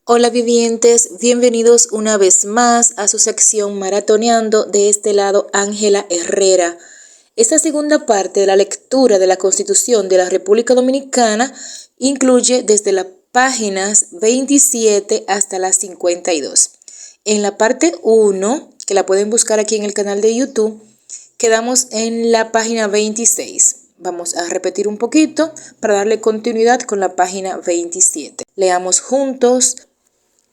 Hola vivientes, bienvenidos una vez más a su sección Maratoneando. De este lado Ángela Herrera. Esta segunda parte de la lectura de la Constitución de la República Dominicana incluye desde las páginas 27 hasta las 52. En la parte 1, que la pueden buscar aquí en el canal de YouTube, quedamos en la página 26. Vamos a repetir un poquito para darle continuidad con la página 27. Leamos juntos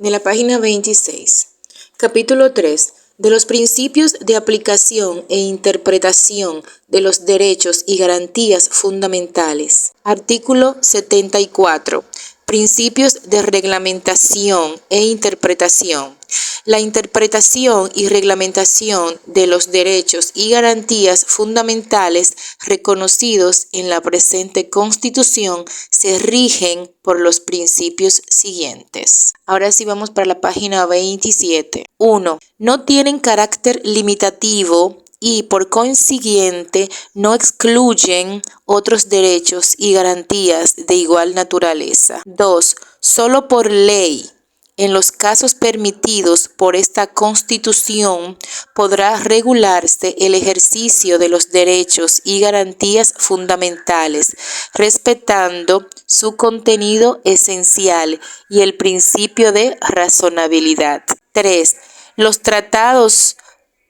de la página 26. Capítulo 3. De los principios de aplicación e interpretación de los derechos y garantías fundamentales. Artículo 74. Principios de reglamentación e interpretación. La interpretación y reglamentación de los derechos y garantías fundamentales reconocidos en la presente Constitución se rigen por los principios siguientes. Ahora sí vamos para la página 27. 1. No tienen carácter limitativo y por consiguiente no excluyen otros derechos y garantías de igual naturaleza. 2. Solo por ley, en los casos permitidos por esta Constitución, podrá regularse el ejercicio de los derechos y garantías fundamentales, respetando su contenido esencial y el principio de razonabilidad. 3. Los tratados,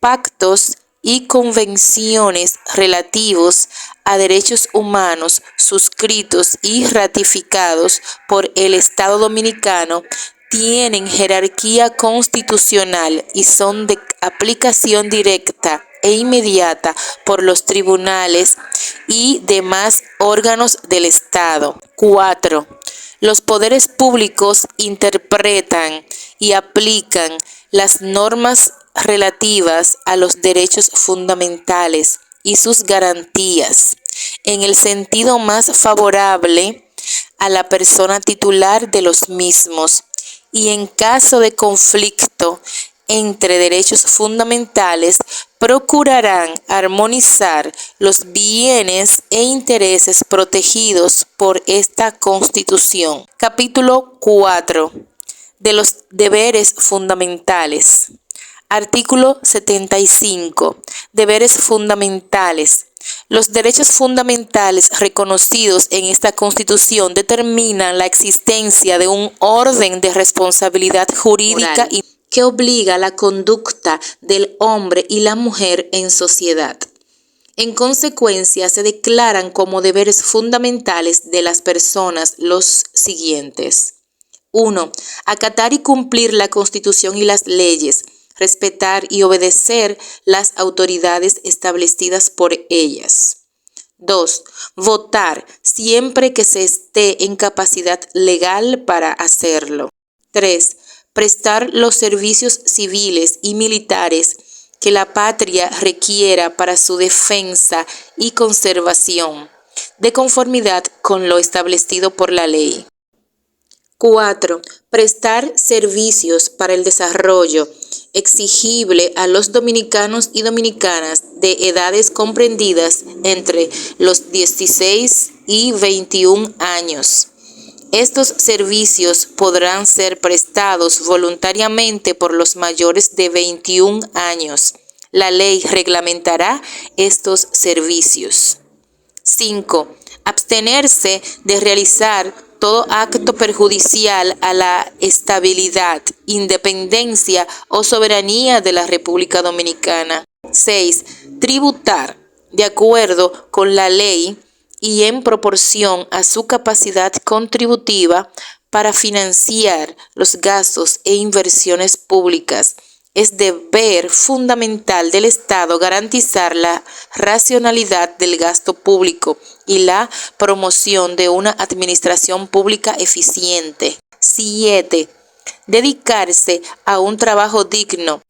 pactos y convenciones relativos a derechos humanos suscritos y ratificados por el Estado Dominicano tienen jerarquía constitucional y son de aplicación directa e inmediata por los tribunales y demás órganos del Estado. 4. Los poderes públicos interpretan y aplican las normas relativas a los derechos fundamentales y sus garantías en el sentido más favorable a la persona titular de los mismos, y en caso de conflicto entre derechos fundamentales procurarán armonizar los bienes e intereses protegidos por esta Constitución. Capítulo 4. De los deberes fundamentales. Artículo 75. Deberes fundamentales. Los derechos fundamentales reconocidos en esta Constitución determinan la existencia de un orden de responsabilidad jurídica y que obliga la conducta del hombre y la mujer en sociedad. En consecuencia, se declaran como deberes fundamentales de las personas los siguientes. 1. Acatar y cumplir la Constitución y las leyes, respetar y obedecer las autoridades establecidas por ellas. 2. Votar siempre que se esté en capacidad legal para hacerlo. 3. Prestar los servicios civiles y militares que la patria requiera para su defensa y conservación, de conformidad con lo establecido por la ley. 4. Prestar servicios para el desarrollo exigible a los dominicanos y dominicanas de edades comprendidas entre los 16 y 21 años. Estos servicios podrán ser prestados voluntariamente por los mayores de 21 años. La ley reglamentará estos servicios. 5. Abstenerse de realizar todo acto perjudicial a la estabilidad, independencia o soberanía de la República Dominicana. 6. Tributar de acuerdo con la ley y en proporción a su capacidad contributiva para financiar los gastos e inversiones públicas. Es deber fundamental del Estado garantizar la racionalidad del gasto público y la promoción de una administración pública eficiente. 7. Dedicarse a un trabajo digno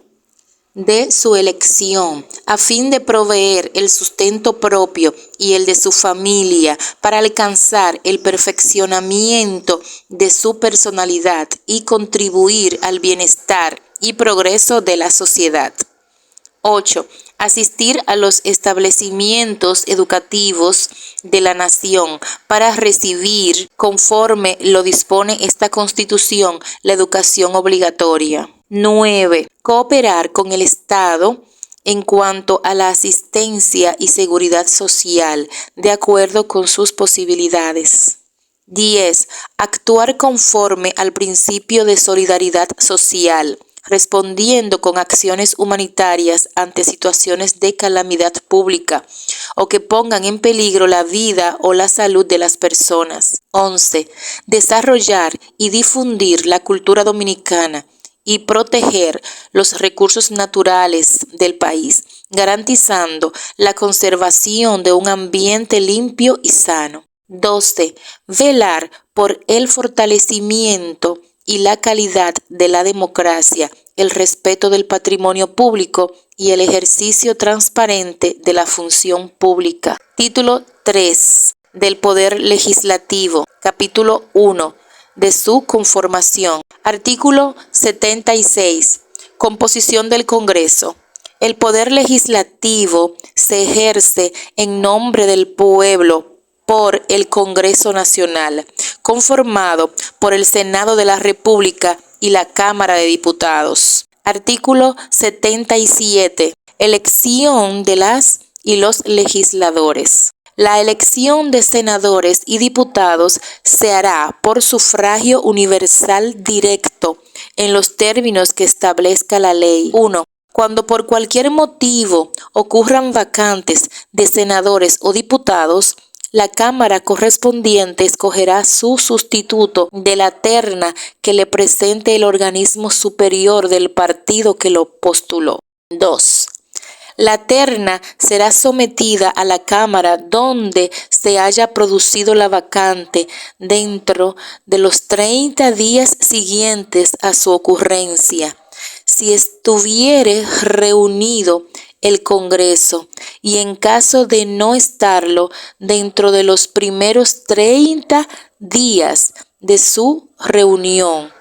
de su elección, a fin de proveer el sustento propio y el de su familia para alcanzar el perfeccionamiento de su personalidad y contribuir al bienestar y progreso de la sociedad. 8. Asistir a los establecimientos educativos de la nación para recibir, conforme lo dispone esta Constitución, la educación obligatoria. 9. Cooperar con el Estado en cuanto a la asistencia y seguridad social, de acuerdo con sus posibilidades. 10. Actuar conforme al principio de solidaridad social, respondiendo con acciones humanitarias ante situaciones de calamidad pública o que pongan en peligro la vida o la salud de las personas. 11. Desarrollar y difundir la cultura dominicana y proteger los recursos naturales del país, garantizando la conservación de un ambiente limpio y sano. 12. Velar por el fortalecimiento y la calidad de la democracia, el respeto del patrimonio público y el ejercicio transparente de la función pública. Título 3 del Poder Legislativo, capítulo 1 de su conformación. Artículo 76. Composición del Congreso. El Poder Legislativo se ejerce en nombre del pueblo por el Congreso Nacional, conformado por el Senado de la República y la Cámara de Diputados. Artículo 77. Elección de las y los legisladores. La elección de senadores y diputados se hará por sufragio universal directo en los términos que establezca la ley. 1. Cuando por cualquier motivo ocurran vacantes de senadores o diputados, la Cámara correspondiente escogerá su sustituto de la terna que le presente el organismo superior del partido que lo postuló. 2. La terna será sometida a la Cámara donde se haya producido la vacante dentro de los 30 días siguientes a su ocurrencia. Si estuviere reunido el Congreso y en caso de no estarlo dentro de los primeros 30 días de su reunión,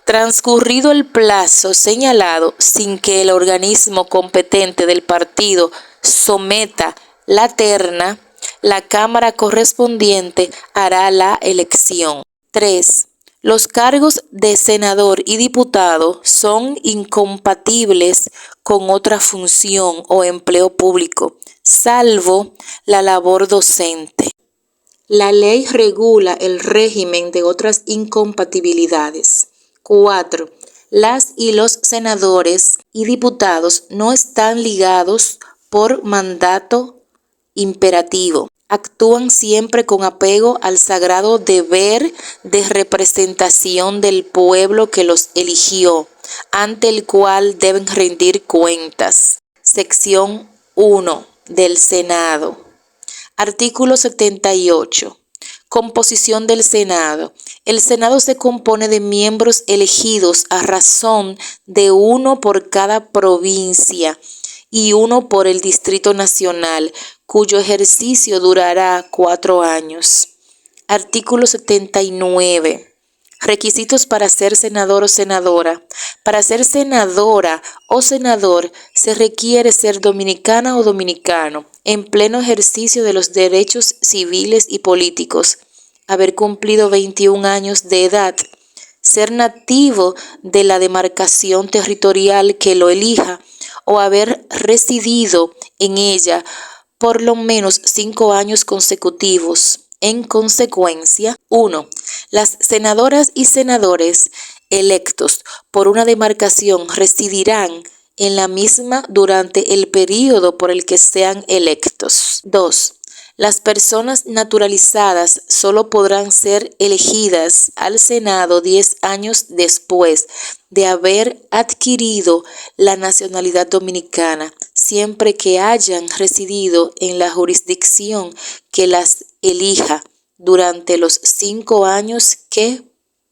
transcurrido el plazo señalado sin que el organismo competente del partido someta la terna, la Cámara correspondiente hará la elección. 3. Los cargos de senador y diputado son incompatibles con otra función o empleo público, salvo la labor docente. La ley regula el régimen de otras incompatibilidades. 4. Las y los senadores y diputados no están ligados por mandato imperativo. Actúan siempre con apego al sagrado deber de representación del pueblo que los eligió, ante el cual deben rendir cuentas. Sección 1 del Senado. Artículo 78. Composición del Senado. El Senado se compone de miembros elegidos a razón de uno por cada provincia y uno por el Distrito Nacional, cuyo ejercicio durará 4 años. Artículo 79. Requisitos para ser senador o senadora. Para ser senadora o senador se requiere ser dominicana o dominicano, en pleno ejercicio de los derechos civiles y políticos, haber cumplido 21 años de edad, ser nativo de la demarcación territorial que lo elija o haber residido en ella por lo menos 5 años consecutivos. En consecuencia, 1. Las senadoras y senadores electos por una demarcación residirán en la misma durante el período por el que sean electos. 2. Las personas naturalizadas solo podrán ser elegidas al Senado 10 años después de haber adquirido la nacionalidad dominicana, siempre que hayan residido en la jurisdicción que las elija durante los 5 años que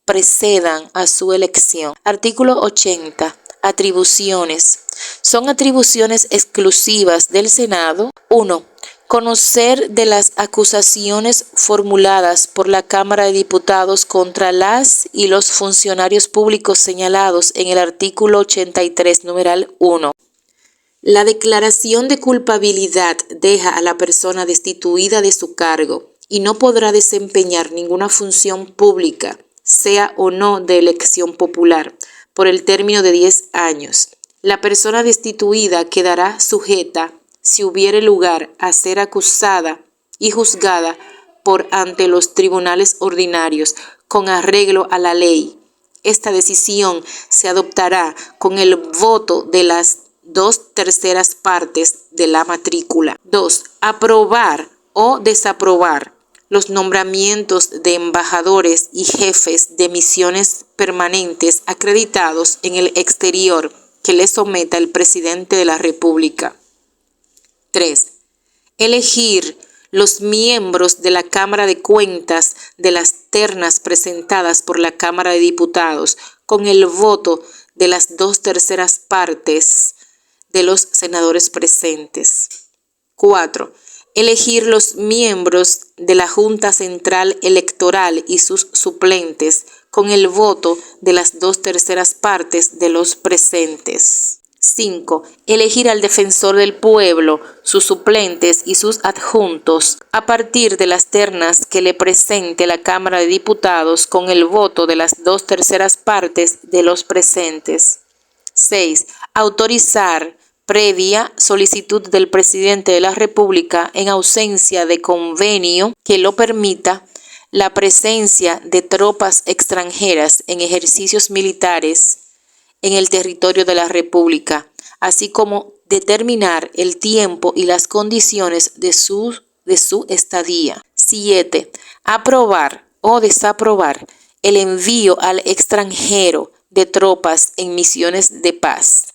precedan a su elección. Artículo 80. Atribuciones. Son atribuciones exclusivas del Senado. 1. Conocer de las acusaciones formuladas por la Cámara de Diputados contra las y los funcionarios públicos señalados en el artículo 83, numeral 1. La declaración de culpabilidad deja a la persona destituida de su cargo y no podrá desempeñar ninguna función pública, sea o no de elección popular, por el término de 10 años. La persona destituida quedará sujeta, si hubiere lugar, a ser acusada y juzgada por ante los tribunales ordinarios, con arreglo a la ley. Esta decisión se adoptará con el voto de las 2/3 partes de la matrícula. 2. Aprobar o desaprobar los nombramientos de embajadores y jefes de misiones permanentes acreditados en el exterior que le someta el presidente de la República. 3. Elegir los miembros de la Cámara de Cuentas de las ternas presentadas por la Cámara de Diputados con el voto de las 2/3 partes de los senadores presentes. 4. Elegir los miembros de la Junta Central Electoral y sus suplentes con el voto de las 2/3 partes de los presentes. 5. Elegir al defensor del pueblo, sus suplentes y sus adjuntos a partir de las ternas que le presente la Cámara de Diputados con el voto de las 2/3 partes de los presentes. 6. Autorizar, previa solicitud del presidente de la República, en ausencia de convenio que lo permita, la presencia de tropas extranjeras en ejercicios militares en el territorio de la República, así como determinar el tiempo y las condiciones de su estadía. 7. Aprobar o desaprobar el envío al extranjero de tropas en misiones de paz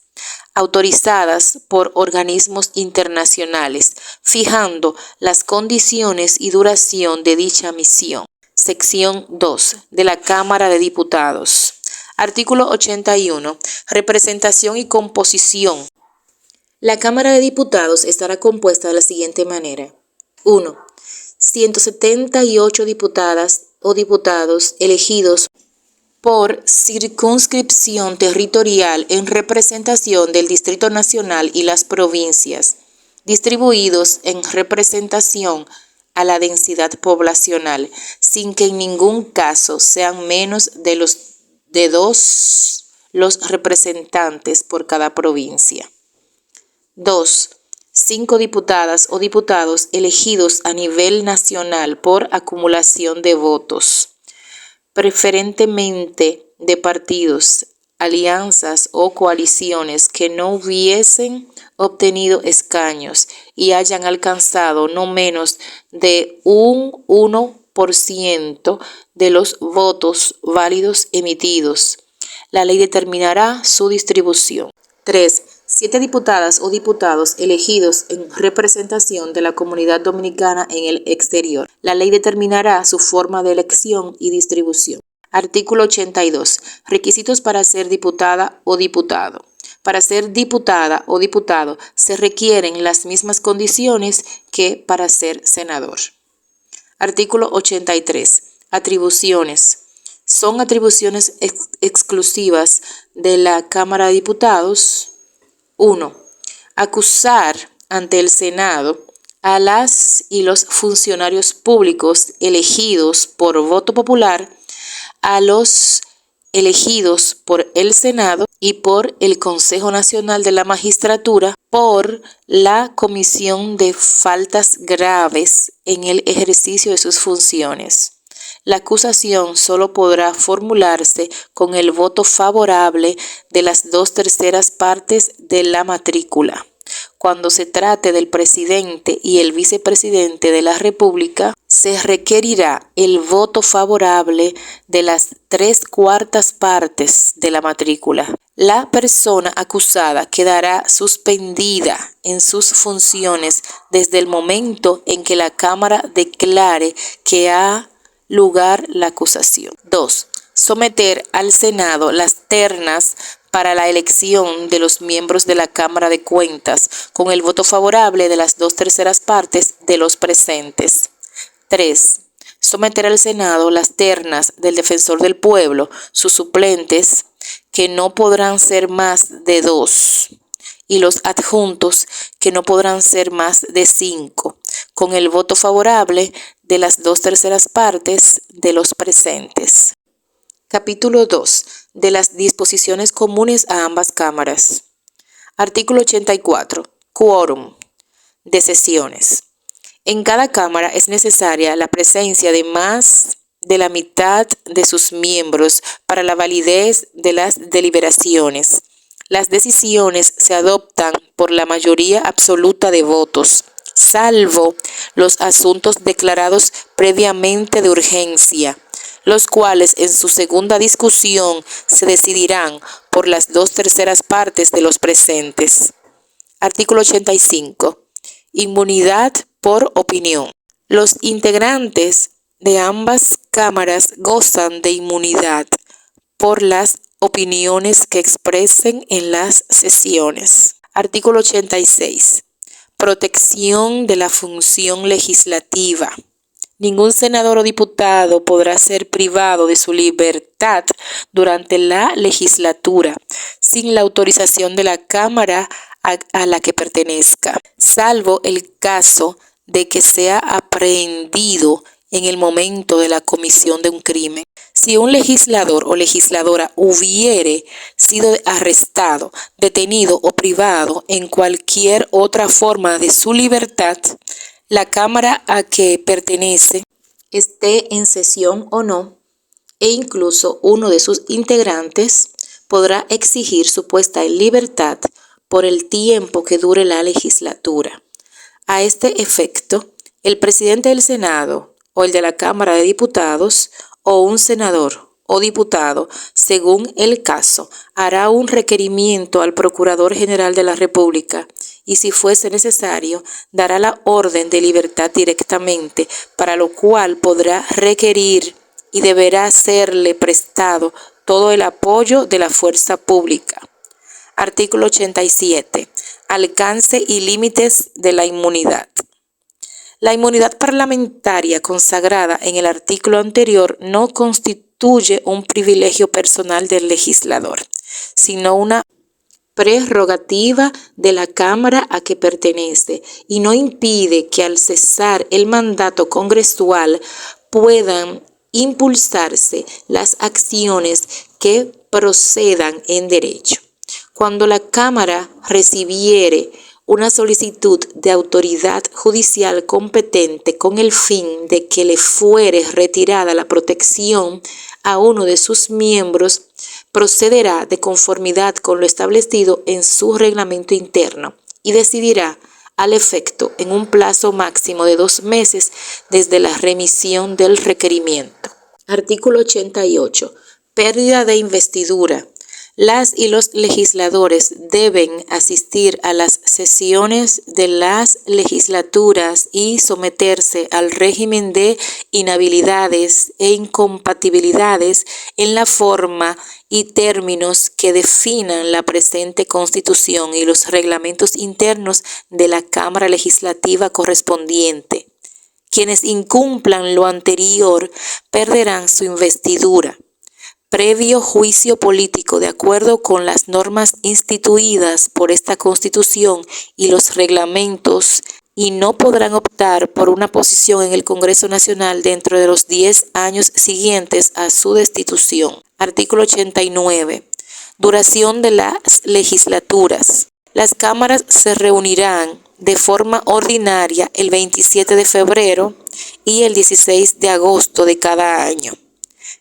autorizadas por organismos internacionales, fijando las condiciones y duración de dicha misión. Sección 2 de la Cámara de Diputados. Artículo 81. Representación y composición. La Cámara de Diputados estará compuesta de la siguiente manera. 1. 178 diputadas o diputados elegidos por circunscripción territorial en representación del Distrito Nacional y las provincias, distribuidos en representación a la densidad poblacional, sin que en ningún caso sean menos de 2 los representantes por cada provincia. 2. 5 diputadas o diputados elegidos a nivel nacional por acumulación de votos, preferentemente de partidos, alianzas o coaliciones que no hubiesen obtenido escaños y hayan alcanzado no menos de un 1% de los votos válidos emitidos. La ley determinará su distribución. 3. 7 diputadas o diputados elegidos en representación de la comunidad dominicana en el exterior. La ley determinará su forma de elección y distribución. Artículo 82. Requisitos para ser diputada o diputado. Para ser diputada o diputado se requieren las mismas condiciones que para ser senador. Artículo 83. Atribuciones. Son atribuciones exclusivas de la Cámara de Diputados. 1. Acusar ante el Senado a las y los funcionarios públicos elegidos por voto popular, a los elegidos por el Senado y por el Consejo Nacional de la Magistratura por la comisión de faltas graves en el ejercicio de sus funciones. La acusación solo podrá formularse con el voto favorable de las 2/3 partes de la matrícula. Cuando se trate del presidente y el vicepresidente de la República, se requerirá el voto favorable de las 3/4 partes de la matrícula. La persona acusada quedará suspendida en sus funciones desde el momento en que la Cámara declare que ha lugar la acusación. 2. Someter al Senado las ternas para la elección de los miembros de la Cámara de Cuentas con el voto favorable de las 2/3 partes de los presentes. 3. Someter al Senado las ternas del Defensor del Pueblo, sus suplentes, que no podrán ser más de 2, y los adjuntos, que no podrán ser más de 5, con el voto favorable de las 2/3 partes de los presentes. Capítulo 2. De las disposiciones comunes a ambas cámaras. Artículo 84. Quórum de sesiones. En cada cámara es necesaria la presencia de más de la mitad de sus miembros para la validez de las deliberaciones. Las decisiones se adoptan por la mayoría absoluta de votos, salvo los asuntos declarados previamente de urgencia, los cuales en su segunda discusión se decidirán por las 2/3 partes de los presentes. Artículo 85. Inmunidad por opinión. Los integrantes de ambas cámaras gozan de inmunidad por las opiniones que expresen en las sesiones. Artículo 86. Protección de la función legislativa. Ningún senador o diputado podrá ser privado de su libertad durante la legislatura sin la autorización de la Cámara a la que pertenezca, salvo el caso de que sea aprehendido en el momento de la comisión de un crimen. Si un legislador o legisladora hubiere sido arrestado, detenido o privado en cualquier otra forma de su libertad, la Cámara a que pertenece, esté en sesión o no, e incluso uno de sus integrantes, podrá exigir su puesta en libertad por el tiempo que dure la legislatura. A este efecto, el presidente del Senado o el de la Cámara de Diputados o un senador o diputado, según el caso, hará un requerimiento al Procurador General de la República y, si fuese necesario, dará la orden de libertad directamente, para lo cual podrá requerir y deberá serle prestado todo el apoyo de la fuerza pública. Artículo 87. Alcance y límites de la inmunidad. La inmunidad parlamentaria consagrada en el artículo anterior no constituye un privilegio personal del legislador, sino una prerrogativa de la Cámara a que pertenece, y no impide que al cesar el mandato congresual puedan impulsarse las acciones que procedan en derecho. Cuando la Cámara recibiere una solicitud de autoridad judicial competente con el fin de que le fuere retirada la protección a uno de sus miembros, procederá de conformidad con lo establecido en su reglamento interno y decidirá al efecto en un plazo máximo de 2 meses desde la remisión del requerimiento. Artículo 88. Pérdida de investidura. Las y los legisladores deben asistir a las sesiones de las legislaturas y someterse al régimen de inhabilidades e incompatibilidades en la forma y términos que definan la presente Constitución y los reglamentos internos de la Cámara Legislativa correspondiente. Quienes incumplan lo anterior perderán su investidura previo juicio político de acuerdo con las normas instituidas por esta Constitución y los reglamentos, y no podrán optar por una posición en el Congreso Nacional dentro de los 10 años siguientes a su destitución. Artículo 89. Duración de las legislaturas. Las cámaras se reunirán de forma ordinaria el 27 de febrero y el 16 de agosto de cada año.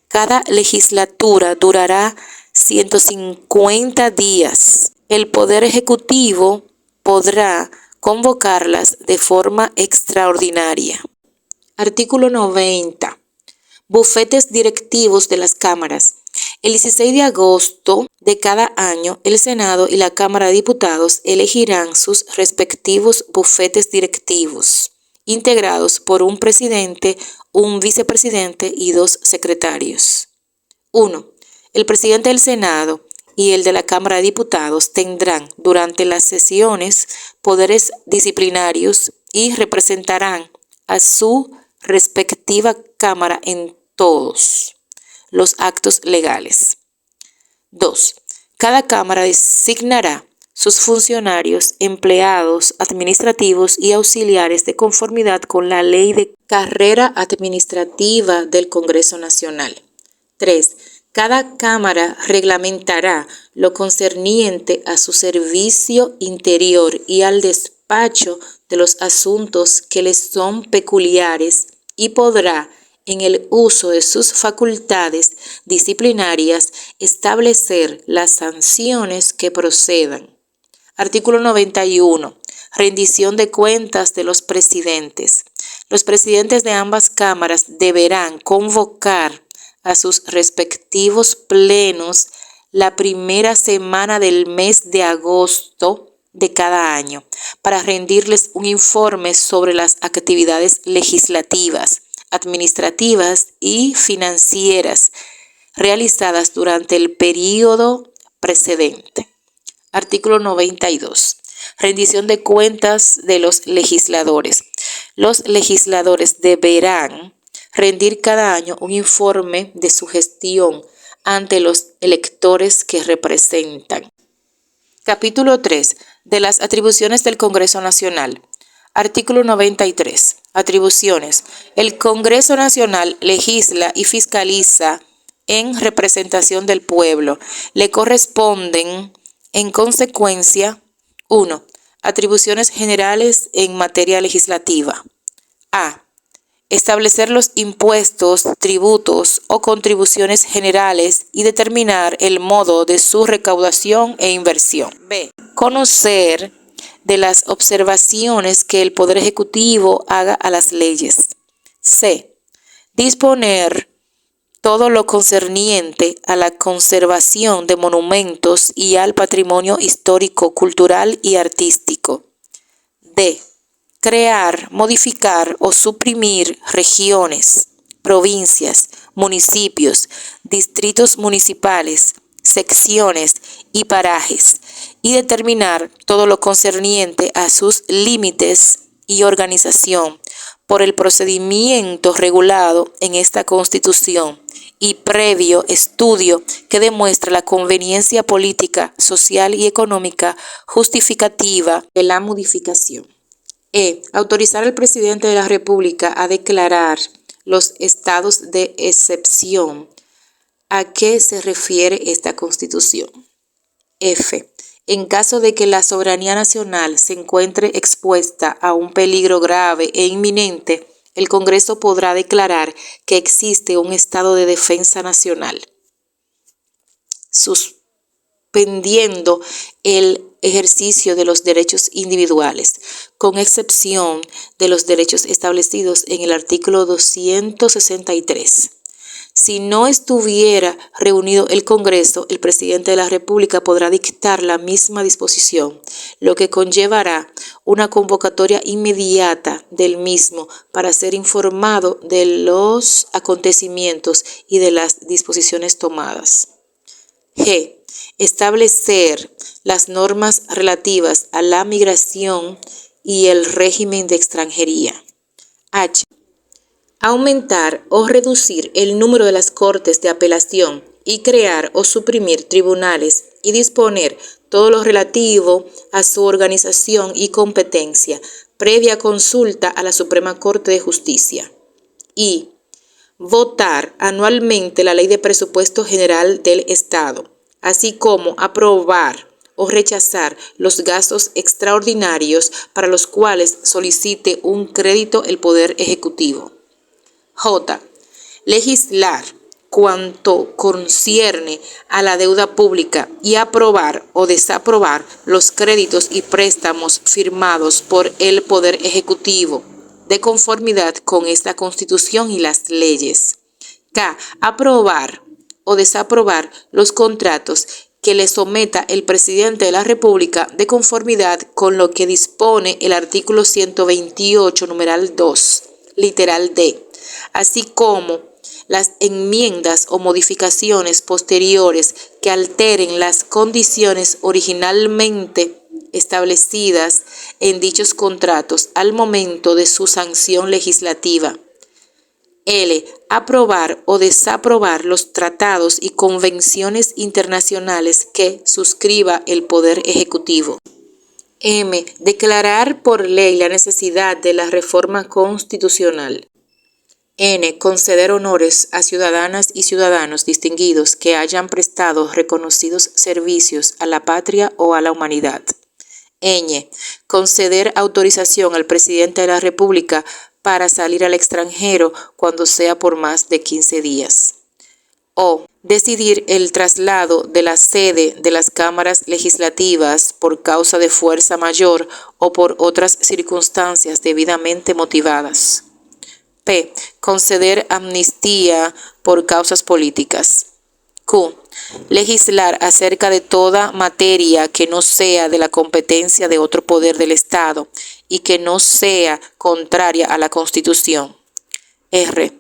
Cada legislatura durará 150 días. El Poder Ejecutivo podrá convocarlas de forma extraordinaria. Artículo 90. Bufetes directivos de las cámaras. El 16 de agosto de cada año, el Senado y la Cámara de Diputados elegirán sus respectivos bufetes directivos, integrados por un presidente, un vicepresidente y 2 secretarios. 1. El presidente del Senado y el de la Cámara de Diputados tendrán durante las sesiones poderes disciplinarios y representarán a su respectiva Cámara en todos los actos legales. 2. Cada Cámara designará sus funcionarios, empleados administrativos y auxiliares de conformidad con la Ley de Carrera Administrativa del Congreso Nacional. 3. Cada Cámara reglamentará lo concerniente a su servicio interior y al despacho de los asuntos que les son peculiares y podrá, en el uso de sus facultades disciplinarias, establecer las sanciones que procedan. Artículo 91. Rendición de cuentas de los presidentes. Los presidentes de ambas cámaras deberán convocar a sus respectivos plenos la primera semana del mes de agosto de cada año para rendirles un informe sobre las actividades legislativas, administrativas y financieras realizadas durante el período precedente. Artículo 92. Rendición de cuentas de los legisladores. Los legisladores deberán rendir cada año un informe de su gestión ante los electores que representan. Capítulo 3. De las atribuciones del Congreso Nacional. Artículo 93. Atribuciones. El Congreso Nacional legisla y fiscaliza en representación del pueblo. Le corresponden, en consecuencia, 1. Atribuciones generales en materia legislativa. A. Establecer los impuestos, tributos o contribuciones generales y determinar el modo de su recaudación e inversión. B. Conocer de las observaciones que el Poder Ejecutivo haga a las leyes. C. Disponer todo lo concerniente a la conservación de monumentos y al patrimonio histórico, cultural y artístico. D. Crear, modificar o suprimir regiones, provincias, municipios, distritos municipales, secciones y parajes, y determinar todo lo concerniente a sus límites y organización por el procedimiento regulado en esta Constitución y previo estudio que demuestre la conveniencia política, social y económica justificativa de la modificación. Autorizar al presidente de la República a declarar los estados de excepción. ¿A qué se refiere esta Constitución? F. En caso de que la soberanía nacional se encuentre expuesta a un peligro grave e inminente, el Congreso podrá declarar que existe un estado de defensa nacional, suspendiendo el ejercicio de los derechos individuales, con excepción de los derechos establecidos en el artículo 263. Si no estuviera reunido el Congreso, el presidente de la República podrá dictar la misma disposición, lo que conllevará una convocatoria inmediata del mismo para ser informado de los acontecimientos y de las disposiciones tomadas. G. Establecer las normas relativas a la migración y el régimen de extranjería. H. Aumentar o reducir el número de las cortes de apelación y crear o suprimir tribunales y disponer todo lo relativo a su organización y competencia, previa consulta a la Suprema Corte de Justicia. Y votar anualmente la Ley de Presupuesto General del Estado, así como aprobar o rechazar los gastos extraordinarios para los cuales solicite un crédito el Poder Ejecutivo. J. Legislar cuanto concierne a la deuda pública y aprobar o desaprobar los créditos y préstamos firmados por el Poder Ejecutivo, de conformidad con esta Constitución y las leyes. K. Aprobar o desaprobar los contratos que le someta el presidente de la República de conformidad con lo que dispone el artículo 128, numeral 2, literal D, así como las enmiendas o modificaciones posteriores que alteren las condiciones originalmente establecidas en dichos contratos al momento de su sanción legislativa. L. Aprobar o desaprobar los tratados y convenciones internacionales que suscriba el Poder Ejecutivo. M. Declarar por ley la necesidad de la reforma constitucional. N. Conceder honores a ciudadanas y ciudadanos distinguidos que hayan prestado reconocidos servicios a la patria o a la humanidad. Ñ. Conceder autorización al presidente de la República para salir al extranjero cuando sea por más de 15 días. O. Decidir el traslado de la sede de las cámaras legislativas por causa de fuerza mayor o por otras circunstancias debidamente motivadas. P. Conceder amnistía por causas políticas. Q. Legislar acerca de toda materia que no sea de la competencia de otro poder del Estado y que no sea contraria a la Constitución. R.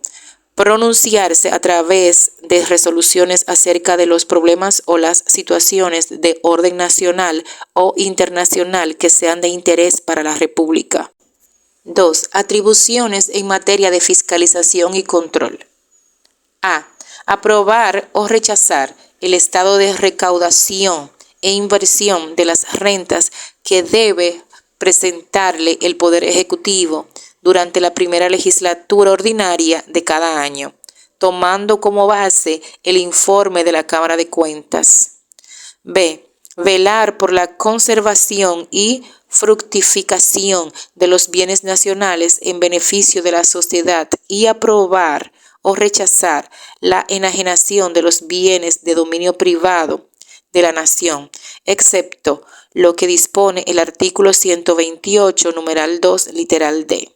Pronunciarse a través de resoluciones acerca de los problemas o las situaciones de orden nacional o internacional que sean de interés para la República. 2. Atribuciones en materia de fiscalización y control. A. Aprobar o rechazar el estado de recaudación e inversión de las rentas que debe presentarle el Poder Ejecutivo durante la primera legislatura ordinaria de cada año, tomando como base el informe de la Cámara de Cuentas. B. Velar por la conservación y fructificación de los bienes nacionales en beneficio de la sociedad y aprobar o rechazar la enajenación de los bienes de dominio privado de la nación, excepto lo que dispone el artículo 128, numeral 2, literal D.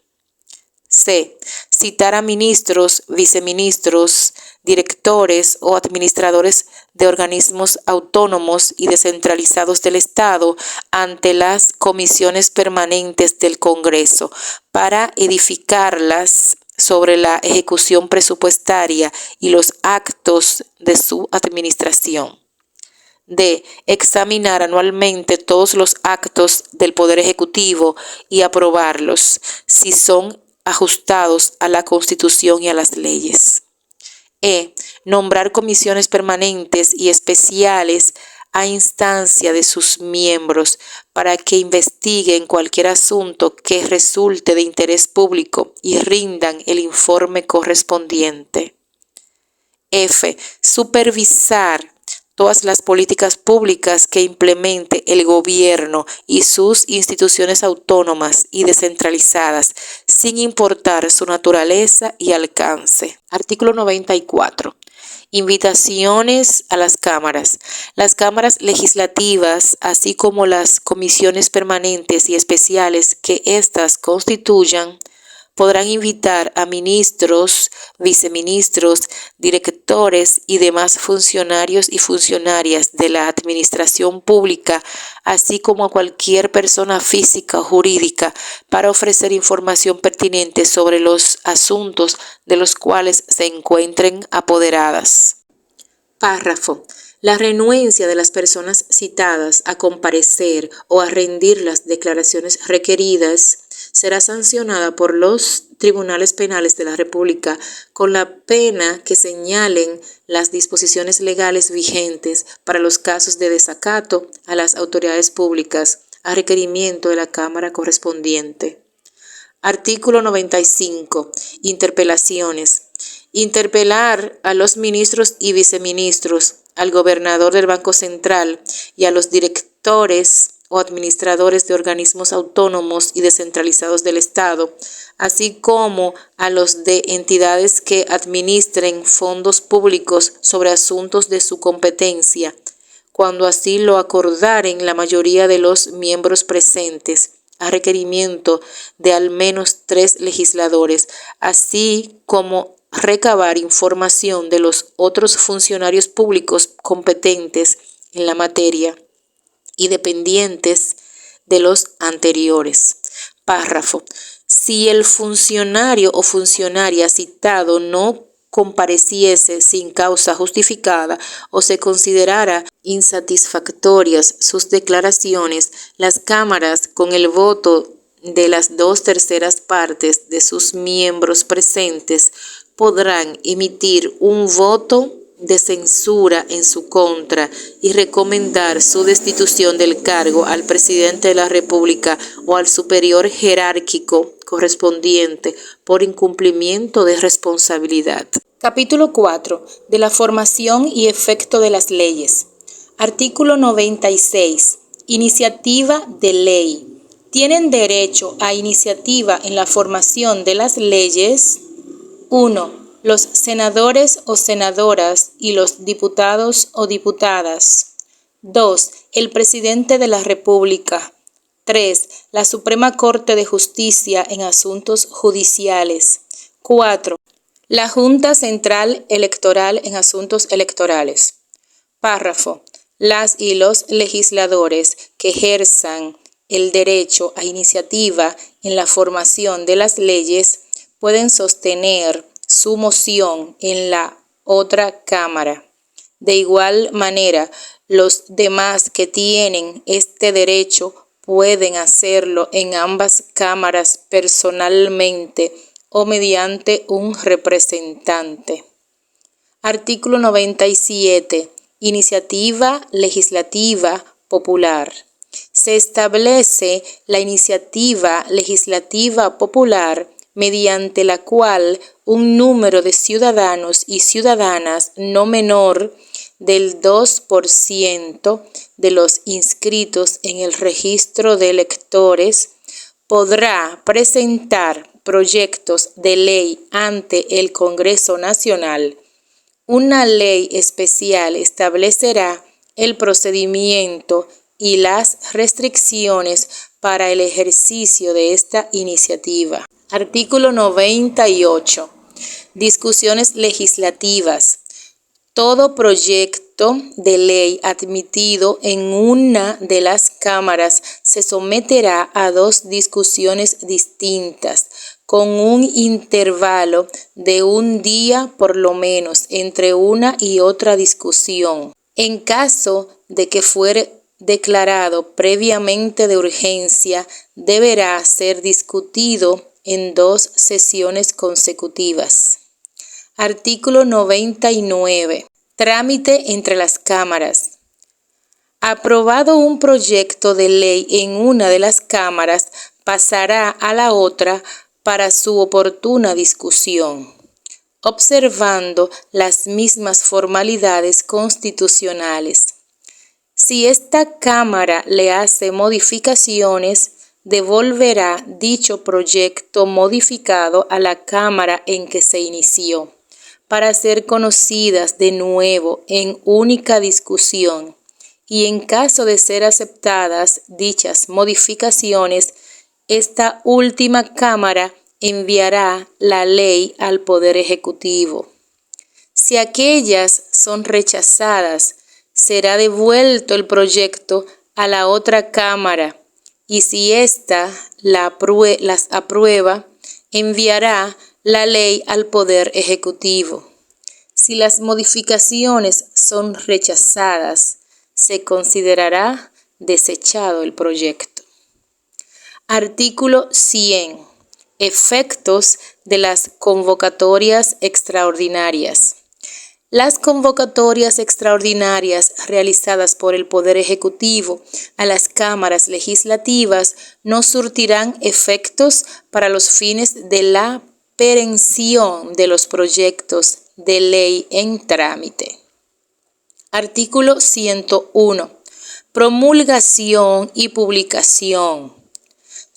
C. Citar a ministros, viceministros, directores o administradores de organismos autónomos y descentralizados del Estado ante las comisiones permanentes del Congreso para edificarlas sobre la ejecución presupuestaria y los actos de su administración. D. Examinar anualmente todos los actos del Poder Ejecutivo y aprobarlos si son ajustados a la Constitución y a las leyes. E. Nombrar comisiones permanentes y especiales a instancia de sus miembros para que investiguen cualquier asunto que resulte de interés público y rindan el informe correspondiente. F. Supervisar todas las políticas públicas que implemente el gobierno y sus instituciones autónomas y descentralizadas, sin importar su naturaleza y alcance. Artículo 94. Invitaciones a las cámaras. Las cámaras legislativas, así como las comisiones permanentes y especiales que éstas constituyan, podrán invitar a ministros, viceministros, directores y demás funcionarios y funcionarias de la administración pública, así como a cualquier persona física o jurídica, para ofrecer información pertinente sobre los asuntos de los cuales se encuentren apoderadas. Párrafo. La renuencia de las personas citadas a comparecer o a rendir las declaraciones requeridas será sancionada por los tribunales penales de la República con la pena que señalen las disposiciones legales vigentes para los casos de desacato a las autoridades públicas a requerimiento de la Cámara correspondiente. Artículo 95. Interpelaciones. Interpelar a los ministros y viceministros, al gobernador del Banco Central y a los directores o administradores de organismos autónomos y descentralizados del Estado, así como a los de entidades que administren fondos públicos sobre asuntos de su competencia, cuando así lo acordaren la mayoría de los miembros presentes, a requerimiento de al menos 3 legisladores, así como recabar información de los otros funcionarios públicos competentes en la materia y dependientes de los anteriores. Párrafo. Si el funcionario o funcionaria citado no compareciese sin causa justificada o se considerara insatisfactorias sus declaraciones, las cámaras, con el voto de las 2/3 partes de sus miembros presentes podrán emitir un voto de censura en su contra y recomendar su destitución del cargo al presidente de la República o al superior jerárquico correspondiente por incumplimiento de responsabilidad. Capítulo 4. De la formación y efecto de las leyes. Artículo 96. Iniciativa de ley. Tienen derecho a iniciativa en la formación de las leyes: 1. Los senadores o senadoras y los diputados o diputadas. 2. El presidente de la República. 3. La Suprema Corte de Justicia en asuntos judiciales. 4. La Junta Central Electoral en asuntos electorales. Párrafo. Las y los legisladores que ejerzan el derecho a iniciativa en la formación de las leyes pueden sostener su moción en la otra Cámara. De igual manera, los demás que tienen este derecho pueden hacerlo en ambas cámaras personalmente o mediante un representante. Artículo 97. Iniciativa legislativa popular. Se establece la iniciativa legislativa popular mediante la cual un número de ciudadanos y ciudadanas no menor del 2% de los inscritos en el registro de electores podrá presentar proyectos de ley ante el Congreso Nacional. Una ley especial establecerá el procedimiento y las restricciones para el ejercicio de esta iniciativa. Artículo 98. Discusiones legislativas. Todo proyecto de ley admitido en una de las cámaras se someterá a 2 discusiones distintas, con un intervalo de un día por lo menos entre una y otra discusión. En caso de que fuere declarado previamente de urgencia, deberá ser discutido en 2 sesiones consecutivas. Artículo 99. Trámite entre las cámaras. Aprobado un proyecto de ley en una de las cámaras, pasará a la otra para su oportuna discusión, observando las mismas formalidades constitucionales. Si esta Cámara le hace modificaciones, devolverá dicho proyecto modificado a la Cámara en que se inició, para ser conocidas de nuevo en única discusión, y en caso de ser aceptadas dichas modificaciones, esta última Cámara enviará la ley al Poder Ejecutivo. Si aquellas son rechazadas, será devuelto el proyecto a la otra Cámara, y si ésta las aprueba, enviará la ley al Poder Ejecutivo. Si las modificaciones son rechazadas, se considerará desechado el proyecto. Artículo 100. Efectos de las convocatorias extraordinarias. Las convocatorias extraordinarias realizadas por el Poder Ejecutivo a las cámaras legislativas no surtirán efectos para los fines de la perención de los proyectos de ley en trámite. Artículo 101. Promulgación y publicación.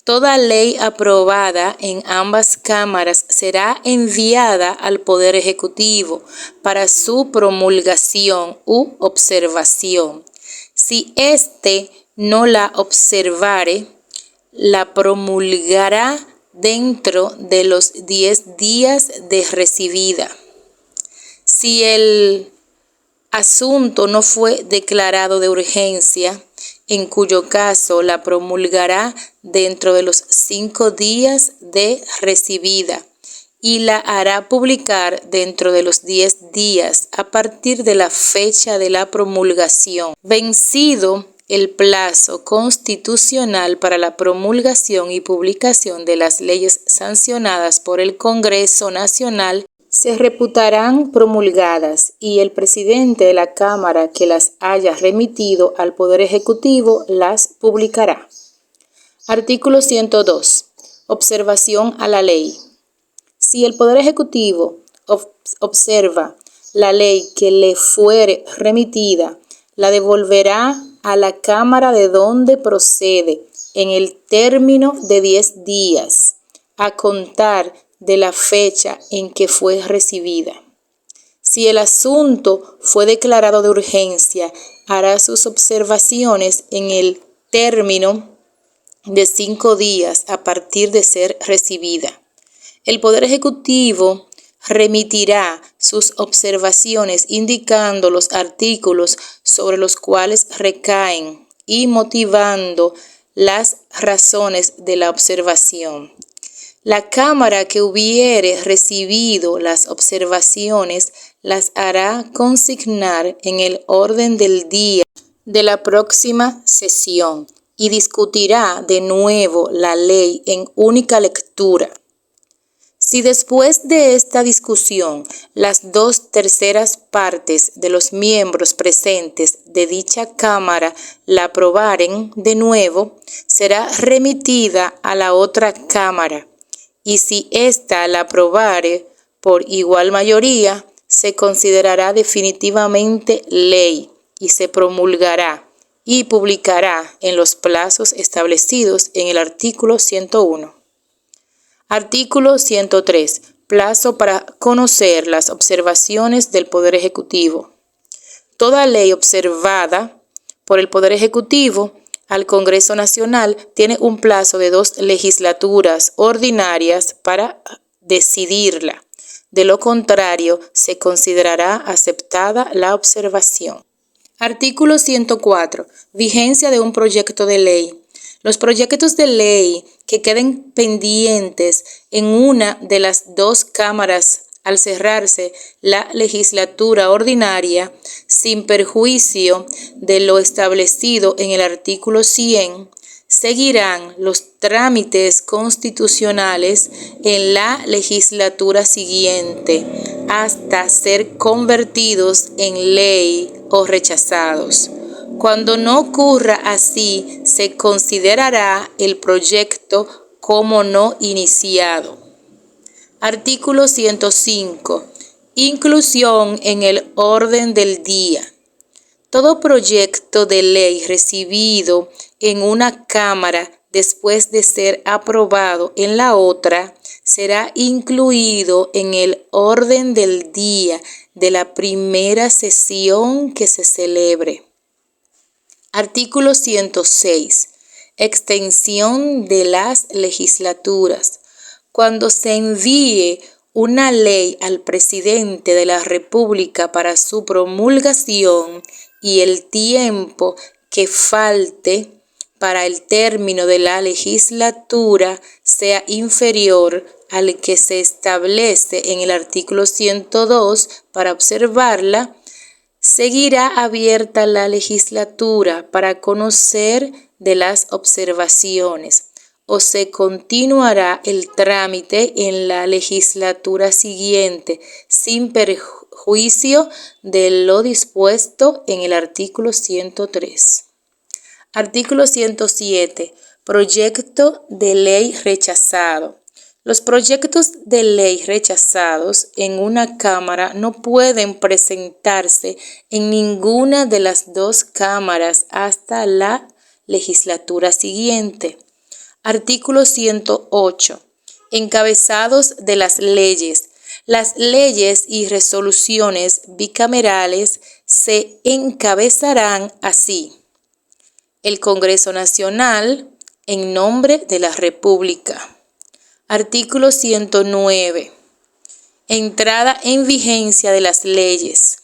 Toda ley aprobada en ambas cámaras será enviada al Poder Ejecutivo para su promulgación u observación. Si éste no la observare, la promulgará dentro de los 10 días de recibida. Si el asunto no fue declarado de urgencia, en cuyo caso la promulgará dentro de los 5 días de recibida y la hará publicar dentro de los 10 días a partir de la fecha de la promulgación, vencido el plazo constitucional para la promulgación y publicación de las leyes sancionadas por el Congreso Nacional se reputarán promulgadas y el presidente de la Cámara que las haya remitido al Poder Ejecutivo las publicará. Artículo 102. Observación a la ley. Si el Poder Ejecutivo observa la ley que le fuere remitida, la devolverá a la Cámara de donde procede en el término de 10 días, a contar de la fecha en que fue recibida. Si el asunto fue declarado de urgencia, hará sus observaciones en el término de 5 días a partir de ser recibida. El Poder Ejecutivo remitirá sus observaciones indicando los artículos sobre los cuales recaen y motivando las razones de la observación. La Cámara que hubiere recibido las observaciones las hará consignar en el orden del día de la próxima sesión y discutirá de nuevo la ley en única lectura. Si después de esta discusión las 2/3 partes de los miembros presentes de dicha Cámara la aprobaren de nuevo, será remitida a la otra Cámara, y si ésta la aprobare por igual mayoría, se considerará definitivamente ley y se promulgará y publicará en los plazos establecidos en el artículo 101. Artículo 103. Plazo para conocer las observaciones del Poder Ejecutivo. Toda ley observada por el Poder Ejecutivo al Congreso Nacional tiene un plazo de 2 legislaturas ordinarias para decidirla. De lo contrario, se considerará aceptada la observación. Artículo 104. Vigencia de un proyecto de ley. Los proyectos de ley que queden pendientes en una de las 2 cámaras al cerrarse la legislatura ordinaria, sin perjuicio de lo establecido en el artículo 100, seguirán los trámites constitucionales en la legislatura siguiente hasta ser convertidos en ley o rechazados. Cuando no ocurra así, se considerará el proyecto como no iniciado. Artículo 105. Inclusión en el orden del día. Todo proyecto de ley recibido en una Cámara después de ser aprobado en la otra será incluido en el orden del día de la primera sesión que se celebre. Artículo 106. Extensión de las legislaturas. Cuando se envíe una ley al presidente de la República para su promulgación y el tiempo que falte para el término de la legislatura sea inferior al que se establece en el artículo 102 para observarla, seguirá abierta la legislatura para conocer de las observaciones o se continuará el trámite en la legislatura siguiente sin perjuicio de lo dispuesto en el artículo 103. Artículo 107. Proyecto de ley rechazado. Los proyectos de ley rechazados en una Cámara no pueden presentarse en ninguna de las 2 cámaras hasta la legislatura siguiente. Artículo 108. Encabezados de las leyes. Las leyes y resoluciones bicamerales se encabezarán así: el Congreso Nacional, en nombre de la República. Artículo 109. Entrada en vigencia de las leyes.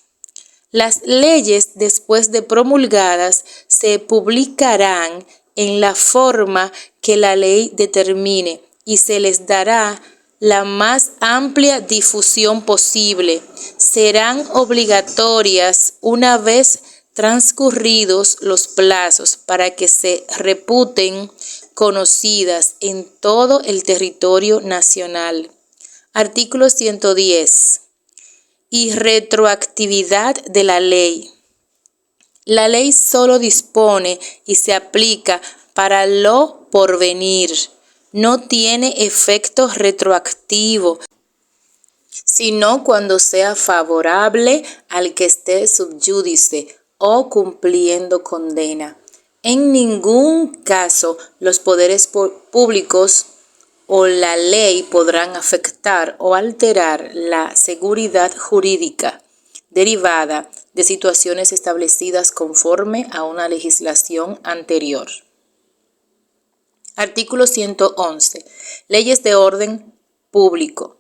Las leyes, después de promulgadas, se publicarán en la forma que la ley determine y se les dará la más amplia difusión posible. Serán obligatorias una vez transcurridos los plazos para que se reputen conocidas en todo el territorio nacional. Artículo 110. Y retroactividad de la ley. La ley solo dispone y se aplica para lo porvenir. No tiene efecto retroactivo, sino cuando sea favorable al que esté sub judice o cumpliendo condena. En ningún caso los poderes públicos o la ley podrán afectar o alterar la seguridad jurídica derivada de situaciones establecidas conforme a una legislación anterior. Artículo 111. Leyes de orden público.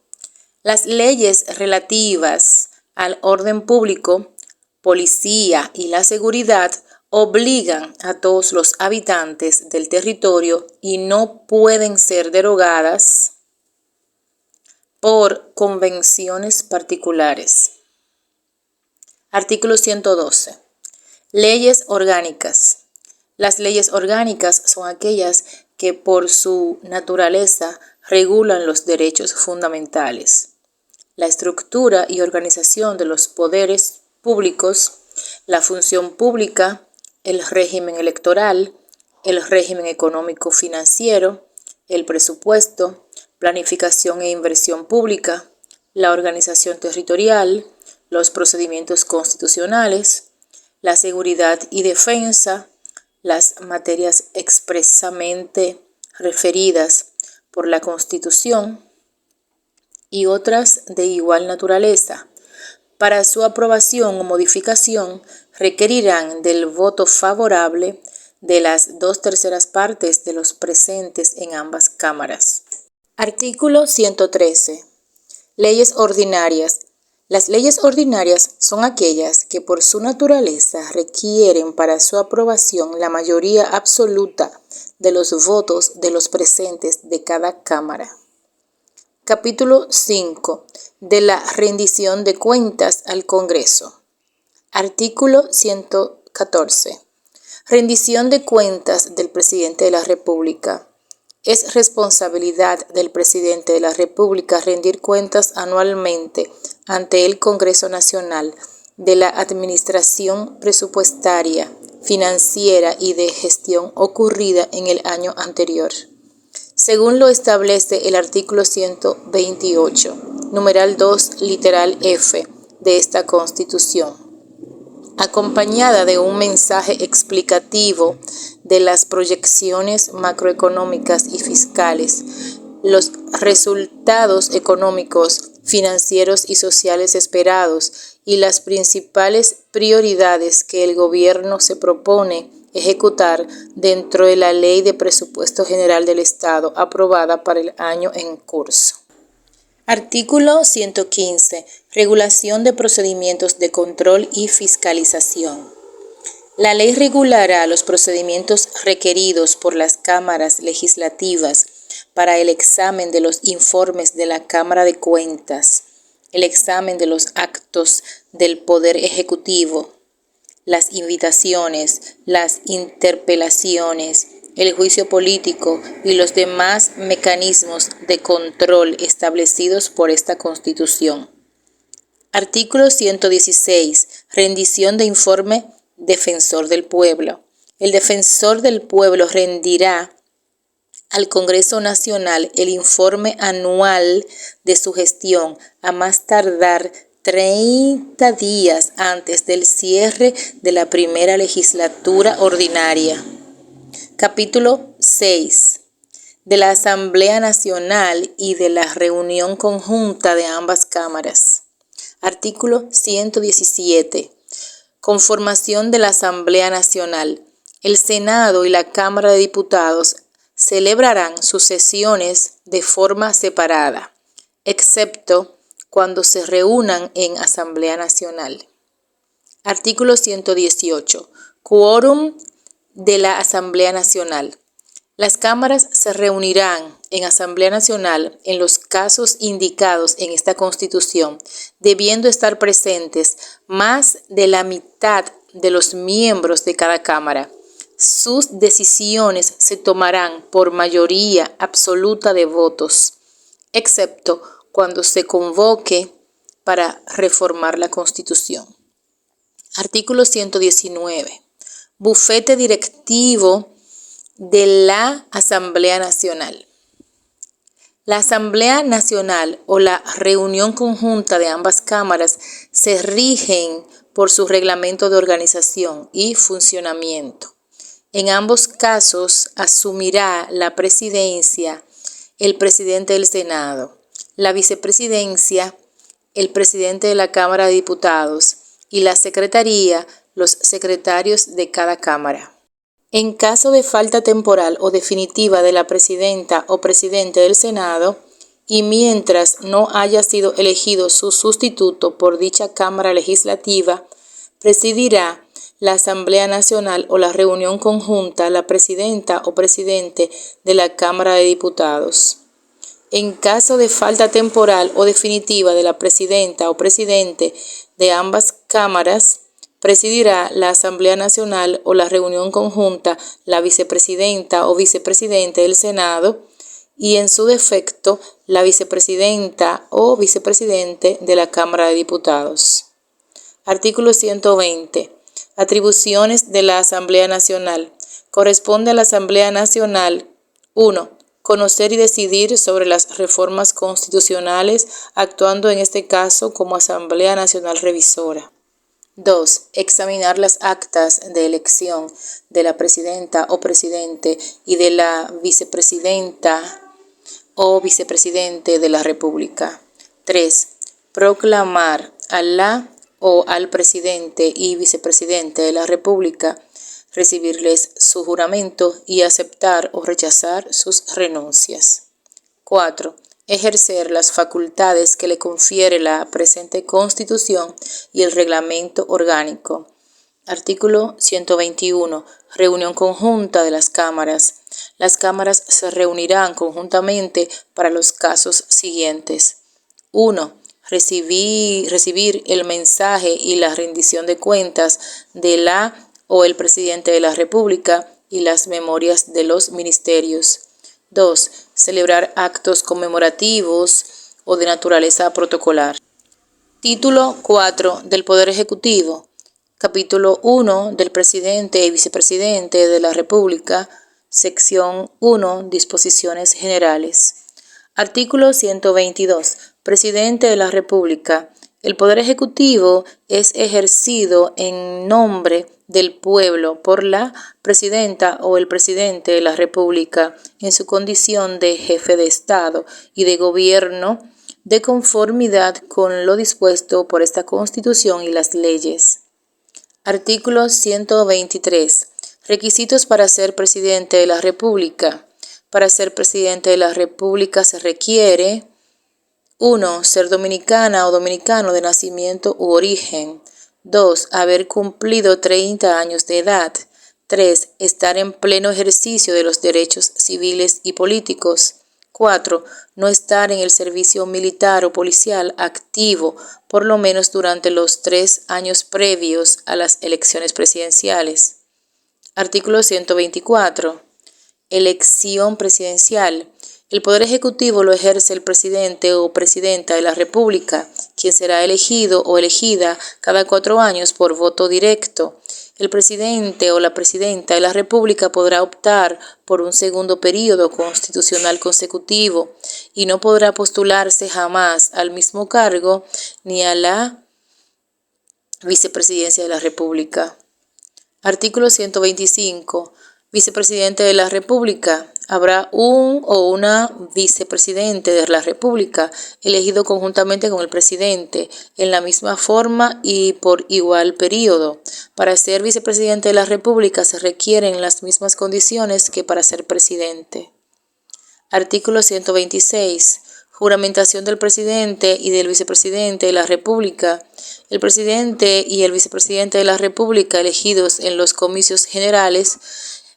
Las leyes relativas al orden público, policía y la seguridad obligan a todos los habitantes del territorio y no pueden ser derogadas por convenciones particulares. Artículo 112. Leyes orgánicas. Las leyes orgánicas son aquellas que por su naturaleza regulan los derechos fundamentales, la estructura y organización de los poderes públicos, la función pública, el régimen electoral, el régimen económico-financiero, el presupuesto, planificación e inversión pública, la organización territorial, los procedimientos constitucionales, la seguridad y defensa, las materias expresamente referidas por la Constitución y otras de igual naturaleza. Para su aprobación o modificación requerirán del voto favorable de las 2/3 partes de los presentes en ambas cámaras. Artículo 113. Leyes ordinarias. Las leyes ordinarias son aquellas que por su naturaleza requieren para su aprobación la mayoría absoluta de los votos de los presentes de cada cámara. Capítulo 5. De la rendición de cuentas al Congreso. Artículo 114. Rendición de cuentas del Presidente de la República. Es responsabilidad del Presidente de la República rendir cuentas anualmente ante el Congreso Nacional de la administración presupuestaria, financiera y de gestión ocurrida en el año anterior, según lo establece el artículo 128, numeral 2, literal F de esta Constitución, acompañada de un mensaje explicativo de las proyecciones macroeconómicas y fiscales, los resultados económicos, financieros y sociales esperados y las principales prioridades que el gobierno se propone ejecutar dentro de la Ley de Presupuesto General del Estado aprobada para el año en curso. Artículo 115. Regulación de procedimientos de control y fiscalización. La ley regulará los procedimientos requeridos por las cámaras legislativas para el examen de los informes de la Cámara de Cuentas, el examen de los actos del Poder Ejecutivo, las invitaciones, las interpelaciones, el juicio político y los demás mecanismos de control establecidos por esta Constitución. Artículo 116. Rendición de informe Defensor del Pueblo. El Defensor del Pueblo rendirá al Congreso Nacional el informe anual de su gestión a más tardar 30 días antes del cierre de la primera legislatura ordinaria. Capítulo 6. De la Asamblea Nacional y de la reunión conjunta de ambas cámaras. Artículo 117. Conformación de la Asamblea Nacional. El Senado y la Cámara de Diputados celebrarán sus sesiones de forma separada, excepto cuando se reúnan en Asamblea Nacional. Artículo 118. Quórum de la Asamblea Nacional. Las cámaras se reunirán en Asamblea Nacional en los casos indicados en esta Constitución, debiendo estar presentes más de la mitad de los miembros de cada Cámara. Sus decisiones se tomarán por mayoría absoluta de votos, excepto cuando se convoque para reformar la Constitución. Artículo 119. Bufete directivo de la Asamblea Nacional. La Asamblea Nacional o la reunión conjunta de ambas cámaras se rigen por su reglamento de organización y funcionamiento. En ambos casos asumirá la presidencia el presidente del Senado, la vicepresidencia el presidente de la Cámara de Diputados y la secretaría los secretarios de cada cámara. En caso de falta temporal o definitiva de la presidenta o presidente del Senado, y mientras no haya sido elegido su sustituto por dicha Cámara Legislativa, presidirá la Asamblea Nacional o la reunión conjunta la presidenta o presidente de la Cámara de Diputados. En caso de falta temporal o definitiva de la presidenta o presidente de ambas cámaras, presidirá la Asamblea Nacional o la reunión conjunta la vicepresidenta o vicepresidente del Senado y, en su defecto, la vicepresidenta o vicepresidente de la Cámara de Diputados. Artículo 120. Atribuciones de la Asamblea Nacional. Corresponde a la Asamblea Nacional 1. Conocer y decidir sobre las reformas constitucionales, actuando en este caso como Asamblea Nacional Revisora. 2. Examinar las actas de elección de la presidenta o presidente y de la vicepresidenta o vicepresidente de la República. 3. Proclamar a la o al presidente y vicepresidente de la República, recibirles su juramento y aceptar o rechazar sus renuncias. 4. Ejercer las facultades que le confiere la presente Constitución y el reglamento orgánico. Artículo 121. Reunión conjunta de las cámaras. Las cámaras se reunirán conjuntamente para los casos siguientes. 1. Recibir el mensaje y la rendición de cuentas de la o el presidente de la República y las memorias de los ministerios. 2. Celebrar actos conmemorativos o de naturaleza protocolar. Título 4 del Poder Ejecutivo. Capítulo 1 del Presidente y Vicepresidente de la República. Sección 1. Disposiciones generales. Artículo 122. Presidente de la República. El Poder Ejecutivo es ejercido en nombre del pueblo por la presidenta o el presidente de la República en su condición de jefe de Estado y de gobierno, de conformidad con lo dispuesto por esta Constitución y las leyes. Artículo 123. Requisitos para ser presidente de la República. Para ser presidente de la República se requiere: 1. Ser dominicana o dominicano de nacimiento u origen. 2. Haber cumplido 30 años de edad. 3. Estar en pleno ejercicio de los derechos civiles y políticos. 4. No estar en el servicio militar o policial activo por lo menos durante los 3 años previos a las elecciones presidenciales. Artículo 124. Elección presidencial. El Poder Ejecutivo lo ejerce el presidente o presidenta de la República, quien será elegido o elegida cada 4 años por voto directo. El presidente o la presidenta de la República podrá optar por un segundo período constitucional consecutivo y no podrá postularse jamás al mismo cargo ni a la vicepresidencia de la República. Artículo 125. Vicepresidente de la República. Habrá un o una vicepresidente de la República elegido conjuntamente con el presidente en la misma forma y por igual periodo. Para ser vicepresidente de la República se requieren las mismas condiciones que para ser presidente. Artículo 126. Juramentación del presidente y del vicepresidente de la República. El presidente y el vicepresidente de la República elegidos en los comicios generales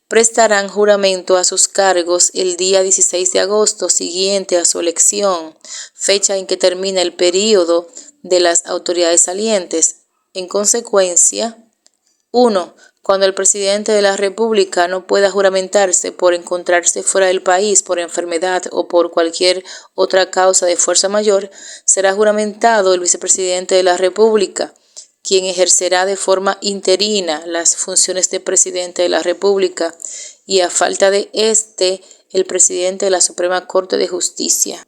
prestarán juramento a sus cargos el día 16 de agosto siguiente a su elección, fecha en que termina el período de las autoridades salientes. En consecuencia, 1. Cuando el presidente de la República no pueda juramentarse por encontrarse fuera del país por enfermedad o por cualquier otra causa de fuerza mayor, será juramentado el vicepresidente de la República, quien ejercerá de forma interina las funciones de presidente de la República y, a falta de el presidente de la Suprema Corte de Justicia.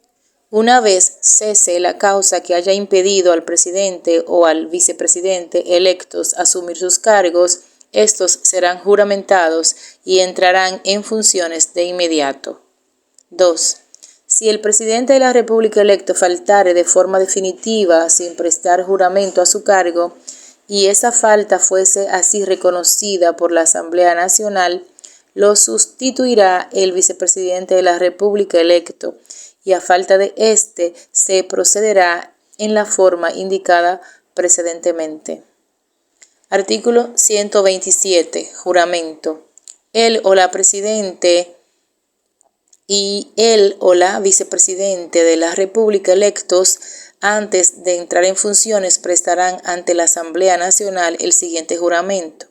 Una vez cese la causa que haya impedido al presidente o al vicepresidente electos asumir sus cargos, estos serán juramentados y entrarán en funciones de inmediato. 2. Si el presidente de la República electo faltare de forma definitiva sin prestar juramento a su cargo, y esa falta fuese así reconocida por la Asamblea Nacional, lo sustituirá el vicepresidente de la República electo, y a falta de se procederá en la forma indicada precedentemente. Artículo 127. Juramento. Él o la presidente y él o la vicepresidente de la República electos, antes de entrar en funciones, prestarán ante la Asamblea Nacional el siguiente juramento.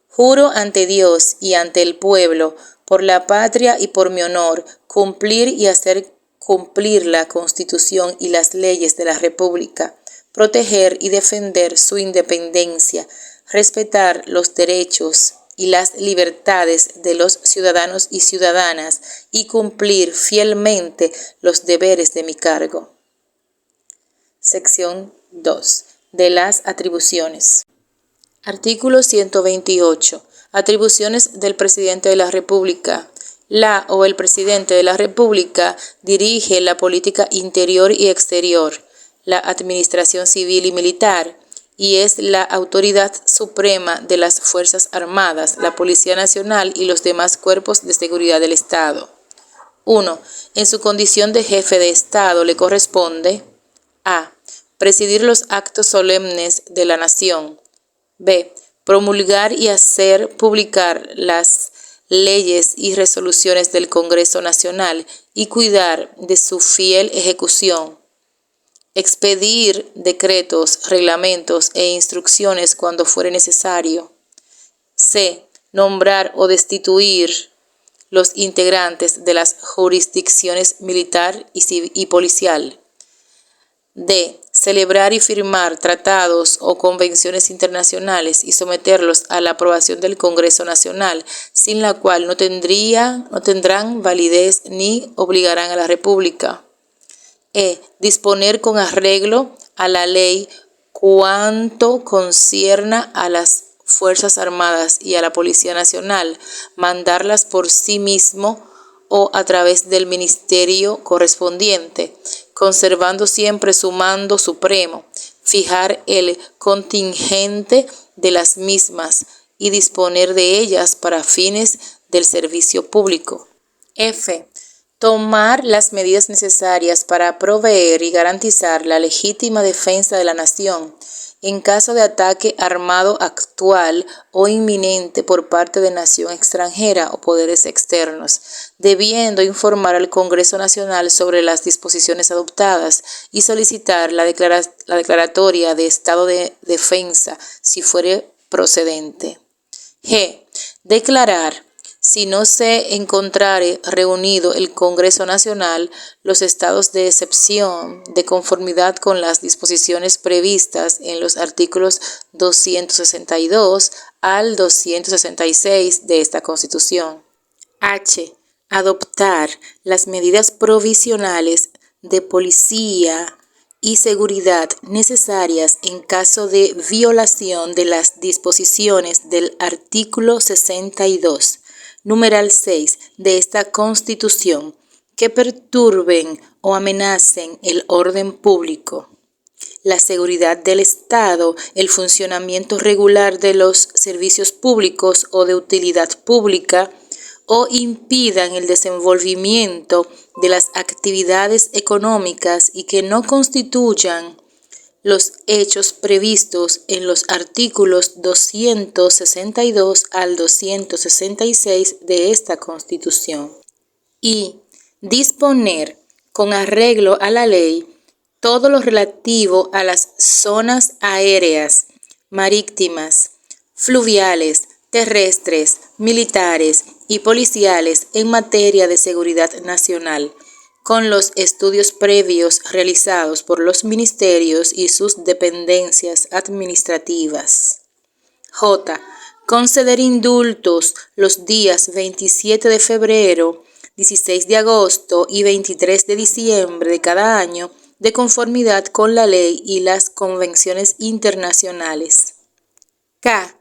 Juro ante Dios y ante el pueblo, por la patria y por mi honor, cumplir y hacer cumplir la Constitución y las leyes de la República, proteger y defender su independencia, respetar los derechos y las libertades de los ciudadanos y ciudadanas y cumplir fielmente los deberes de mi cargo. Sección 2. De las atribuciones. Artículo 128. Atribuciones del Presidente de la República. La o el Presidente de la República dirige la política interior y exterior, la administración civil y militar, y es la autoridad suprema de las Fuerzas Armadas, la Policía Nacional y los demás cuerpos de seguridad del Estado. 1. En su condición de jefe de Estado le corresponde: a. Presidir los actos solemnes de la nación. B. Promulgar y hacer publicar las leyes y resoluciones del Congreso Nacional y cuidar de su fiel ejecución. Expedir decretos, reglamentos e instrucciones cuando fuere necesario. C. Nombrar o destituir los integrantes de las jurisdicciones militar y policial. D. Celebrar y firmar tratados o convenciones internacionales y someterlos a la aprobación del Congreso Nacional, sin la cual no tendrán validez ni obligarán a la República. E. Disponer con arreglo a la ley cuanto concierna a las Fuerzas Armadas y a la Policía Nacional, mandarlas por sí mismo o a través del ministerio correspondiente, conservando siempre su mando supremo, fijar el contingente de las mismas y disponer de ellas para fines del servicio público. F. Tomar las medidas necesarias para proveer y garantizar la legítima defensa de la nación en caso de ataque armado actual o inminente por parte de nación extranjera o poderes externos, debiendo informar al Congreso Nacional sobre las disposiciones adoptadas y solicitar la declaratoria de estado de defensa si fuere procedente. G. Declarar, si no se encontrare reunido el Congreso Nacional, los estados de excepción de conformidad con las disposiciones previstas en los artículos 262 al 266 de esta Constitución. H. Adoptar las medidas provisionales de policía y seguridad necesarias en caso de violación de las disposiciones del artículo 62. Numeral 6 de esta Constitución, que perturben o amenacen el orden público, la seguridad del Estado, el funcionamiento regular de los servicios públicos o de utilidad pública, o impidan el desenvolvimiento de las actividades económicas y que no constituyan los hechos previstos en los artículos 262 al 266 de esta Constitución. Y disponer, con arreglo a la ley, todo lo relativo a las zonas aéreas, marítimas, fluviales, terrestres, militares y policiales en materia de seguridad nacional, con los estudios previos realizados por los ministerios y sus dependencias administrativas. J. Conceder indultos los días 27 de febrero, 16 de agosto y 23 de diciembre de cada año, de conformidad con la ley y las convenciones internacionales. K.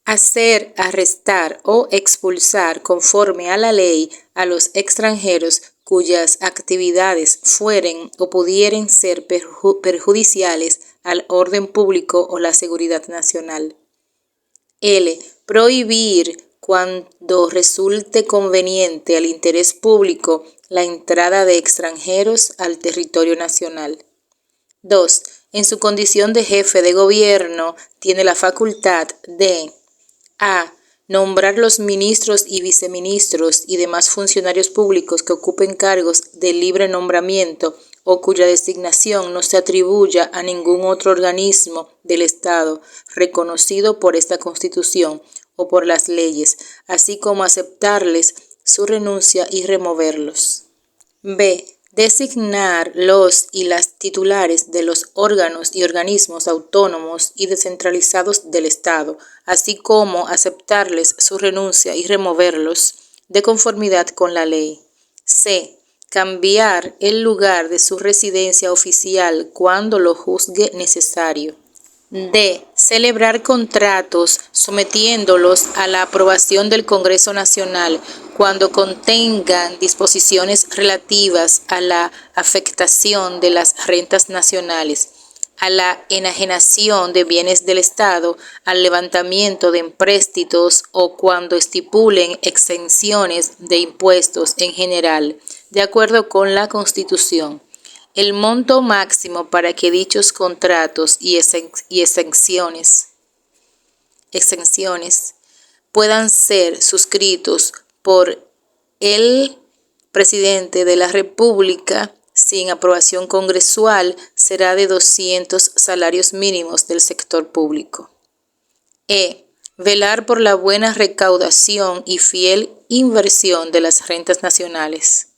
Hacer, arrestar o expulsar conforme a la ley a los extranjeros cuyas actividades fueren o pudieren ser perjudiciales al orden público o la seguridad nacional. L. Prohibir, cuando resulte conveniente al interés público, la entrada de extranjeros al territorio nacional. 2. En su condición de jefe de gobierno, tiene la facultad de a. Nombrar los ministros y viceministros y demás funcionarios públicos que ocupen cargos de libre nombramiento o cuya designación no se atribuya a ningún otro organismo del Estado reconocido por esta Constitución o por las leyes, así como aceptarles su renuncia y removerlos. B. Designar los y las titulares de los órganos y organismos autónomos y descentralizados del Estado, así como aceptarles su renuncia y removerlos de conformidad con la ley. C. Cambiar el lugar de su residencia oficial cuando lo juzgue necesario. D. Celebrar contratos sometiéndolos a la aprobación del Congreso Nacional cuando contengan disposiciones relativas a la afectación de las rentas nacionales, a la enajenación de bienes del Estado, al levantamiento de empréstitos o cuando estipulen exenciones de impuestos en general, de acuerdo con la Constitución. El monto máximo para que dichos contratos y exenciones puedan ser suscritos por el presidente de la República sin aprobación congresual será de 200 salarios mínimos del sector público. E. Velar por la buena recaudación y fiel inversión de las rentas nacionales.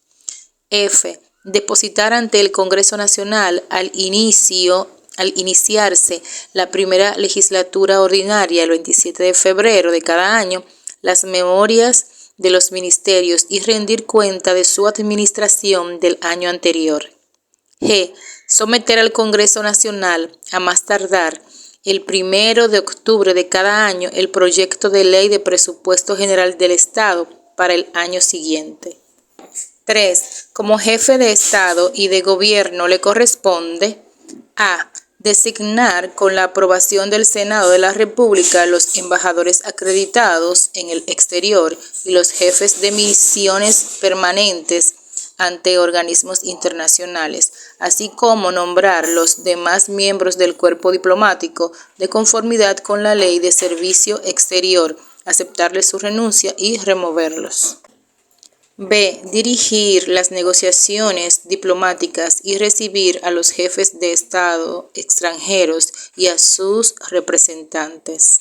F. Depositar ante el Congreso Nacional al iniciarse la primera legislatura ordinaria el 27 de febrero de cada año las memorias de los ministerios y rendir cuenta de su administración del año anterior. G. Someter al Congreso Nacional, a más tardar el 1 de octubre de cada año, el proyecto de ley de presupuesto general del Estado para el año siguiente. 3. Como jefe de Estado y de Gobierno le corresponde a. Designar con la aprobación del Senado de la República los embajadores acreditados en el exterior y los jefes de misiones permanentes ante organismos internacionales, así como nombrar los demás miembros del cuerpo diplomático de conformidad con la Ley de Servicio Exterior, aceptarles su renuncia y removerlos. B. Dirigir las negociaciones diplomáticas y recibir a los jefes de Estado extranjeros y a sus representantes.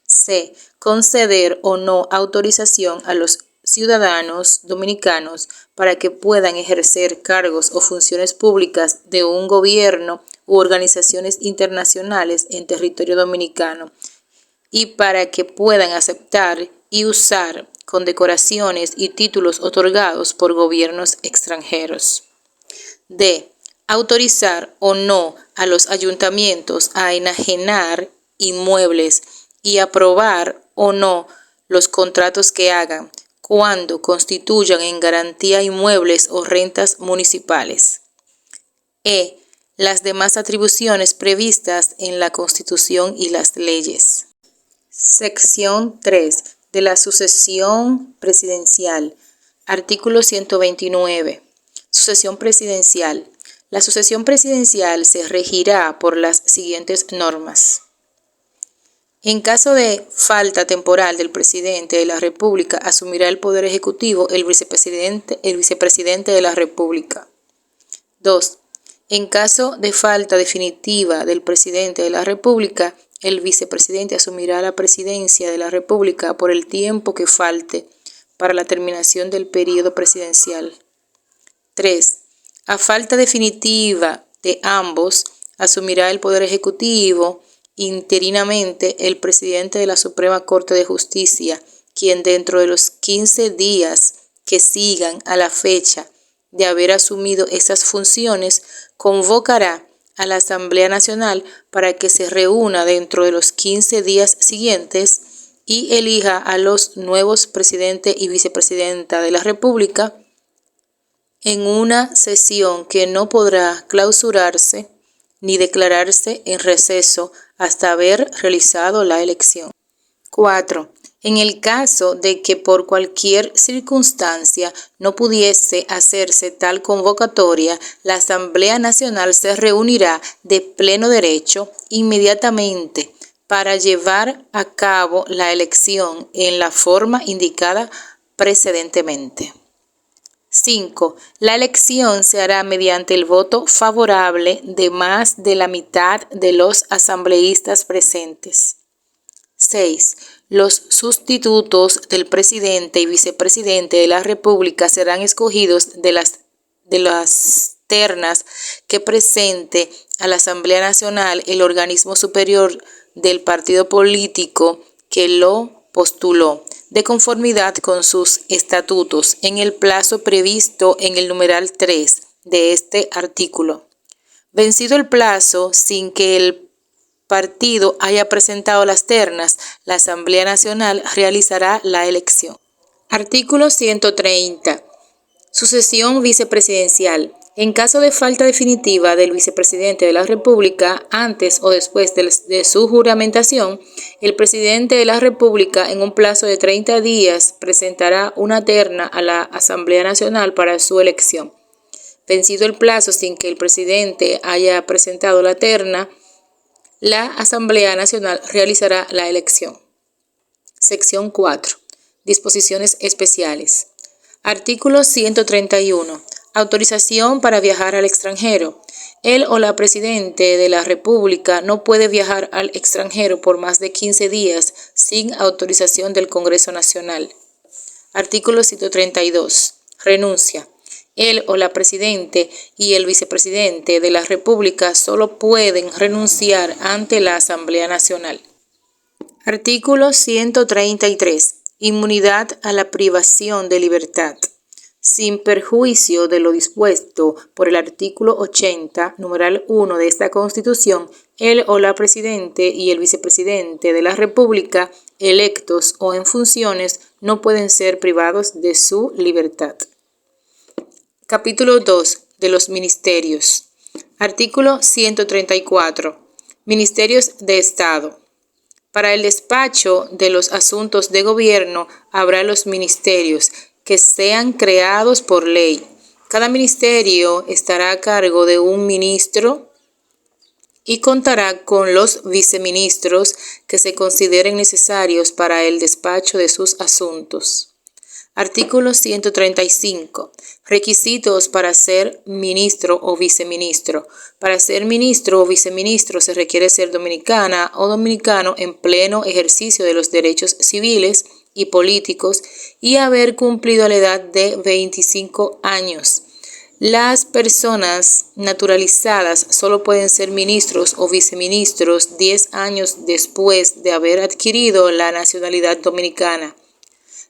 C. Conceder o no autorización a los ciudadanos dominicanos para que puedan ejercer cargos o funciones públicas de un gobierno u organizaciones internacionales en territorio dominicano y para que puedan aceptar y usar condecoraciones y títulos otorgados por gobiernos extranjeros. D. Autorizar o no a los ayuntamientos a enajenar inmuebles y aprobar o no los contratos que hagan cuando constituyan en garantía inmuebles o rentas municipales. E. Las demás atribuciones previstas en la Constitución y las leyes. Sección 3. De la sucesión presidencial. Artículo 129. Sucesión presidencial. La sucesión presidencial se regirá por las siguientes normas. En caso de falta temporal del presidente de la República, asumirá el Poder Ejecutivo el vicepresidente de la República. 2. En caso de falta definitiva del presidente de la República, el vicepresidente asumirá la presidencia de la República por el tiempo que falte para la terminación del periodo presidencial. 3. A falta definitiva de ambos, asumirá el Poder Ejecutivo interinamente el presidente de la Suprema Corte de Justicia, quien dentro de los 15 días que sigan a la fecha de haber asumido esas funciones, convocará a la Asamblea Nacional para que se reúna dentro de los 15 días siguientes y elija a los nuevos presidente y vicepresidenta de la República en una sesión que no podrá clausurarse ni declararse en receso hasta haber realizado la elección. 4. En el caso de que por cualquier circunstancia no pudiese hacerse tal convocatoria, la Asamblea Nacional se reunirá de pleno derecho inmediatamente para llevar a cabo la elección en la forma indicada precedentemente. 5. La elección se hará mediante el voto favorable de más de la mitad de los asambleístas presentes. 6. Los sustitutos del presidente y vicepresidente de la República serán escogidos de las ternas que presente a la Asamblea Nacional el organismo superior del partido político que lo postuló, de conformidad con sus estatutos, en el plazo previsto en el numeral 3 de este artículo. Vencido el plazo, sin que el partido haya presentado las ternas, la Asamblea Nacional realizará la elección. Artículo 130. Sucesión vicepresidencial. En caso de falta definitiva del vicepresidente de la República, antes o después de su juramentación, el presidente de la República, en un plazo de 30 días, presentará una terna a la Asamblea Nacional para su elección. Vencido el plazo sin que el presidente haya presentado la terna, la Asamblea Nacional realizará la elección. Sección 4. Disposiciones especiales. Artículo 131. Autorización para viajar al extranjero. El o la presidente de la República no puede viajar al extranjero por más de 15 días sin autorización del Congreso Nacional. Artículo 132. Renuncia. El o la presidente y el vicepresidente de la República solo pueden renunciar ante la Asamblea Nacional. Artículo 133. Inmunidad a la privación de libertad. Sin perjuicio de lo dispuesto por el artículo 80, numeral 1 de esta Constitución, el o la presidente y el vicepresidente de la República, electos o en funciones, no pueden ser privados de su libertad. Capítulo 2 de los ministerios. Artículo 134. Ministerios de Estado. Para el despacho de los asuntos de gobierno habrá los ministerios que sean creados por ley. Cada ministerio estará a cargo de un ministro y contará con los viceministros que se consideren necesarios para el despacho de sus asuntos. Artículo 135. Requisitos para ser ministro o viceministro. Para ser ministro o viceministro se requiere ser dominicana o dominicano en pleno ejercicio de los derechos civiles y políticos y haber cumplido la edad de 25 años. Las personas naturalizadas solo pueden ser ministros o viceministros 10 años después de haber adquirido la nacionalidad dominicana.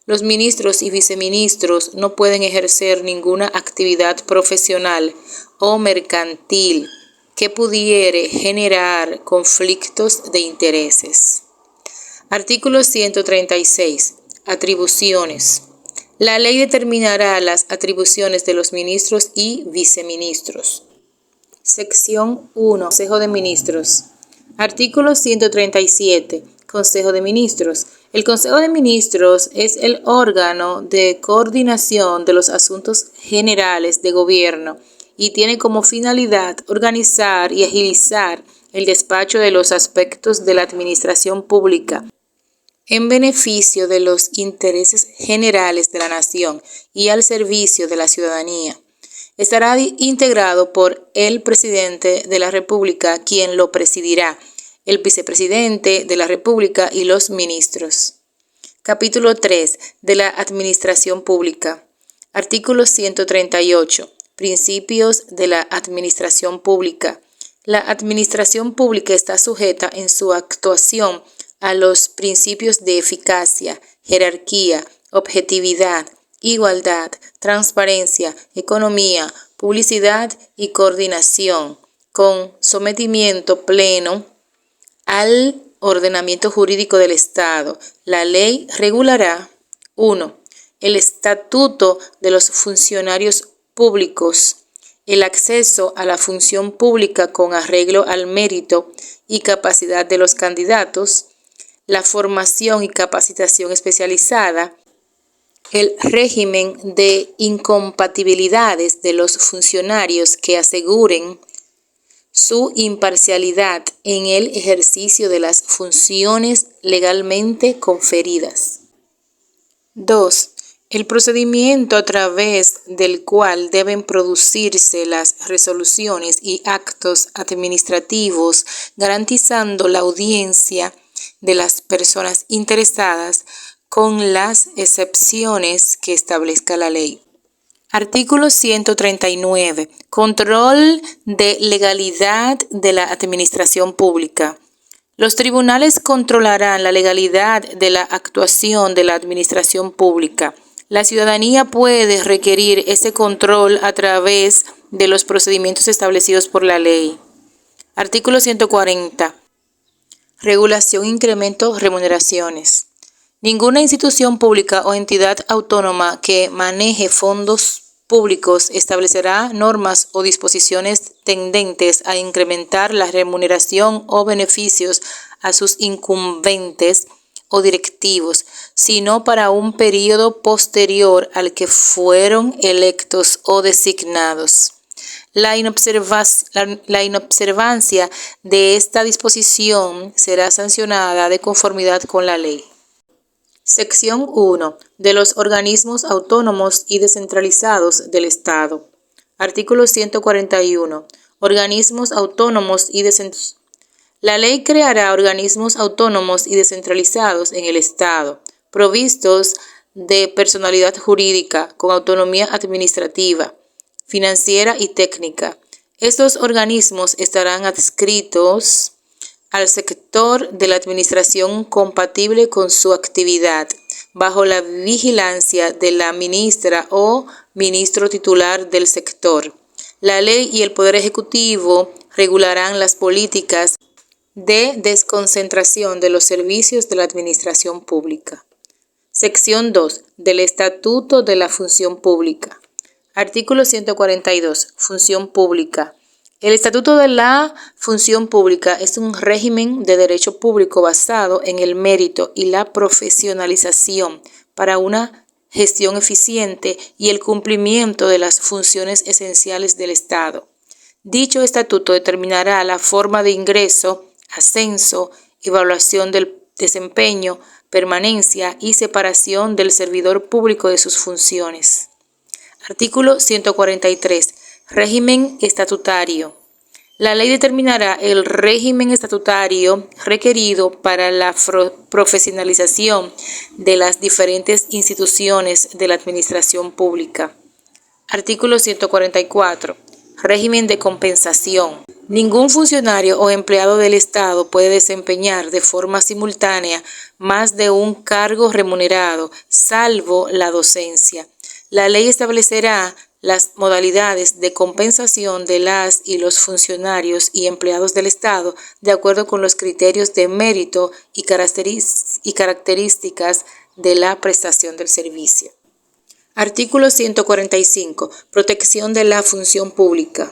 Los ministros y viceministros no pueden ejercer ninguna actividad profesional o mercantil que pudiere generar conflictos de intereses. Artículo 136. Atribuciones. La ley determinará las atribuciones de los ministros y viceministros. Sección 1. Consejo de Ministros. Artículo 137. Consejo de Ministros. El Consejo de Ministros es el órgano de coordinación de los asuntos generales de gobierno y tiene como finalidad organizar y agilizar el despacho de los aspectos de la administración pública en beneficio de los intereses generales de la nación y al servicio de la ciudadanía. Estará integrado por el presidente de la República, quien lo presidirá, el vicepresidente de la República y los ministros. Capítulo 3 de la Administración Pública. Artículo 138. Principios de la Administración Pública. La Administración Pública está sujeta en su actuación a los principios de eficacia, jerarquía, objetividad, igualdad, transparencia, economía, publicidad y coordinación, con sometimiento pleno al ordenamiento jurídico del Estado. La ley regulará: 1. El estatuto de los funcionarios públicos, el acceso a la función pública con arreglo al mérito y capacidad de los candidatos, la formación y capacitación especializada, el régimen de incompatibilidades de los funcionarios que aseguren su imparcialidad en el ejercicio de las funciones legalmente conferidas. 2. El procedimiento a través del cual deben producirse las resoluciones y actos administrativos, garantizando la audiencia de las personas interesadas con las excepciones que establezca la ley. Artículo 139. Control de legalidad de la administración pública. Los tribunales controlarán la legalidad de la actuación de la administración pública. La ciudadanía puede requerir ese control a través de los procedimientos establecidos por la ley. Artículo 140. Regulación, incremento, remuneraciones. Ninguna institución pública o entidad autónoma que maneje fondos públicos establecerá normas o disposiciones tendentes a incrementar la remuneración o beneficios a sus incumbentes o directivos, sino para un periodo posterior al que fueron electos o designados. La inobservancia de esta disposición será sancionada de conformidad con la ley. Sección 1. De los organismos autónomos y descentralizados del Estado. Artículo 141. Organismos autónomos y descentralizados. La ley creará organismos autónomos y descentralizados en el Estado, provistos de personalidad jurídica, con autonomía administrativa, financiera y técnica. Estos organismos estarán adscritos al sector de la administración compatible con su actividad, bajo la vigilancia de la ministra o ministro titular del sector. La ley y el Poder Ejecutivo regularán las políticas de desconcentración de los servicios de la administración pública. Sección 2. Del Estatuto de la Función Pública. Artículo 142. Función Pública. El Estatuto de la Función Pública es un régimen de derecho público basado en el mérito y la profesionalización para una gestión eficiente y el cumplimiento de las funciones esenciales del Estado. Dicho estatuto determinará la forma de ingreso, ascenso, evaluación del desempeño, permanencia y separación del servidor público de sus funciones. Artículo 143. Régimen estatutario. La ley determinará el régimen estatutario requerido para la profesionalización de las diferentes instituciones de la administración pública. Artículo 144. Régimen de compensación. Ningún funcionario o empleado del Estado puede desempeñar de forma simultánea más de un cargo remunerado, salvo la docencia. La ley establecerá las modalidades de compensación de las y los funcionarios y empleados del Estado de acuerdo con los criterios de mérito y características de la prestación del servicio. Artículo 145. Protección de la función pública.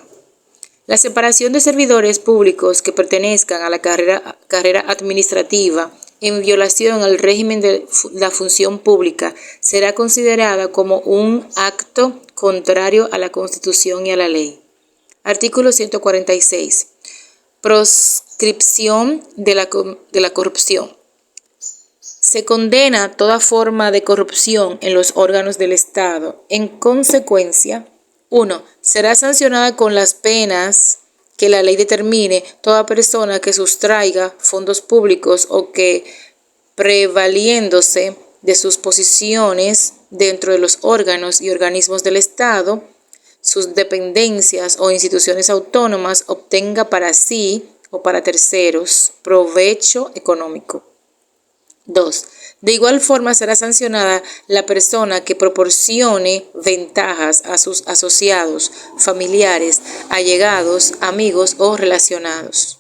La separación de servidores públicos que pertenezcan a la carrera administrativa en violación al régimen de la función pública será considerada como un acto contrario a la Constitución y a la ley. Artículo 146. Proscripción de la corrupción. Se condena toda forma de corrupción en los órganos del Estado. En consecuencia, 1. Será sancionada con las penas que la ley determine toda persona que sustraiga fondos públicos o que, prevaliéndose de sus posiciones dentro de los órganos y organismos del Estado, sus dependencias o instituciones autónomas, obtenga para sí o para terceros provecho económico. 2. De igual forma será sancionada la persona que proporcione ventajas a sus asociados, familiares, allegados, amigos o relacionados.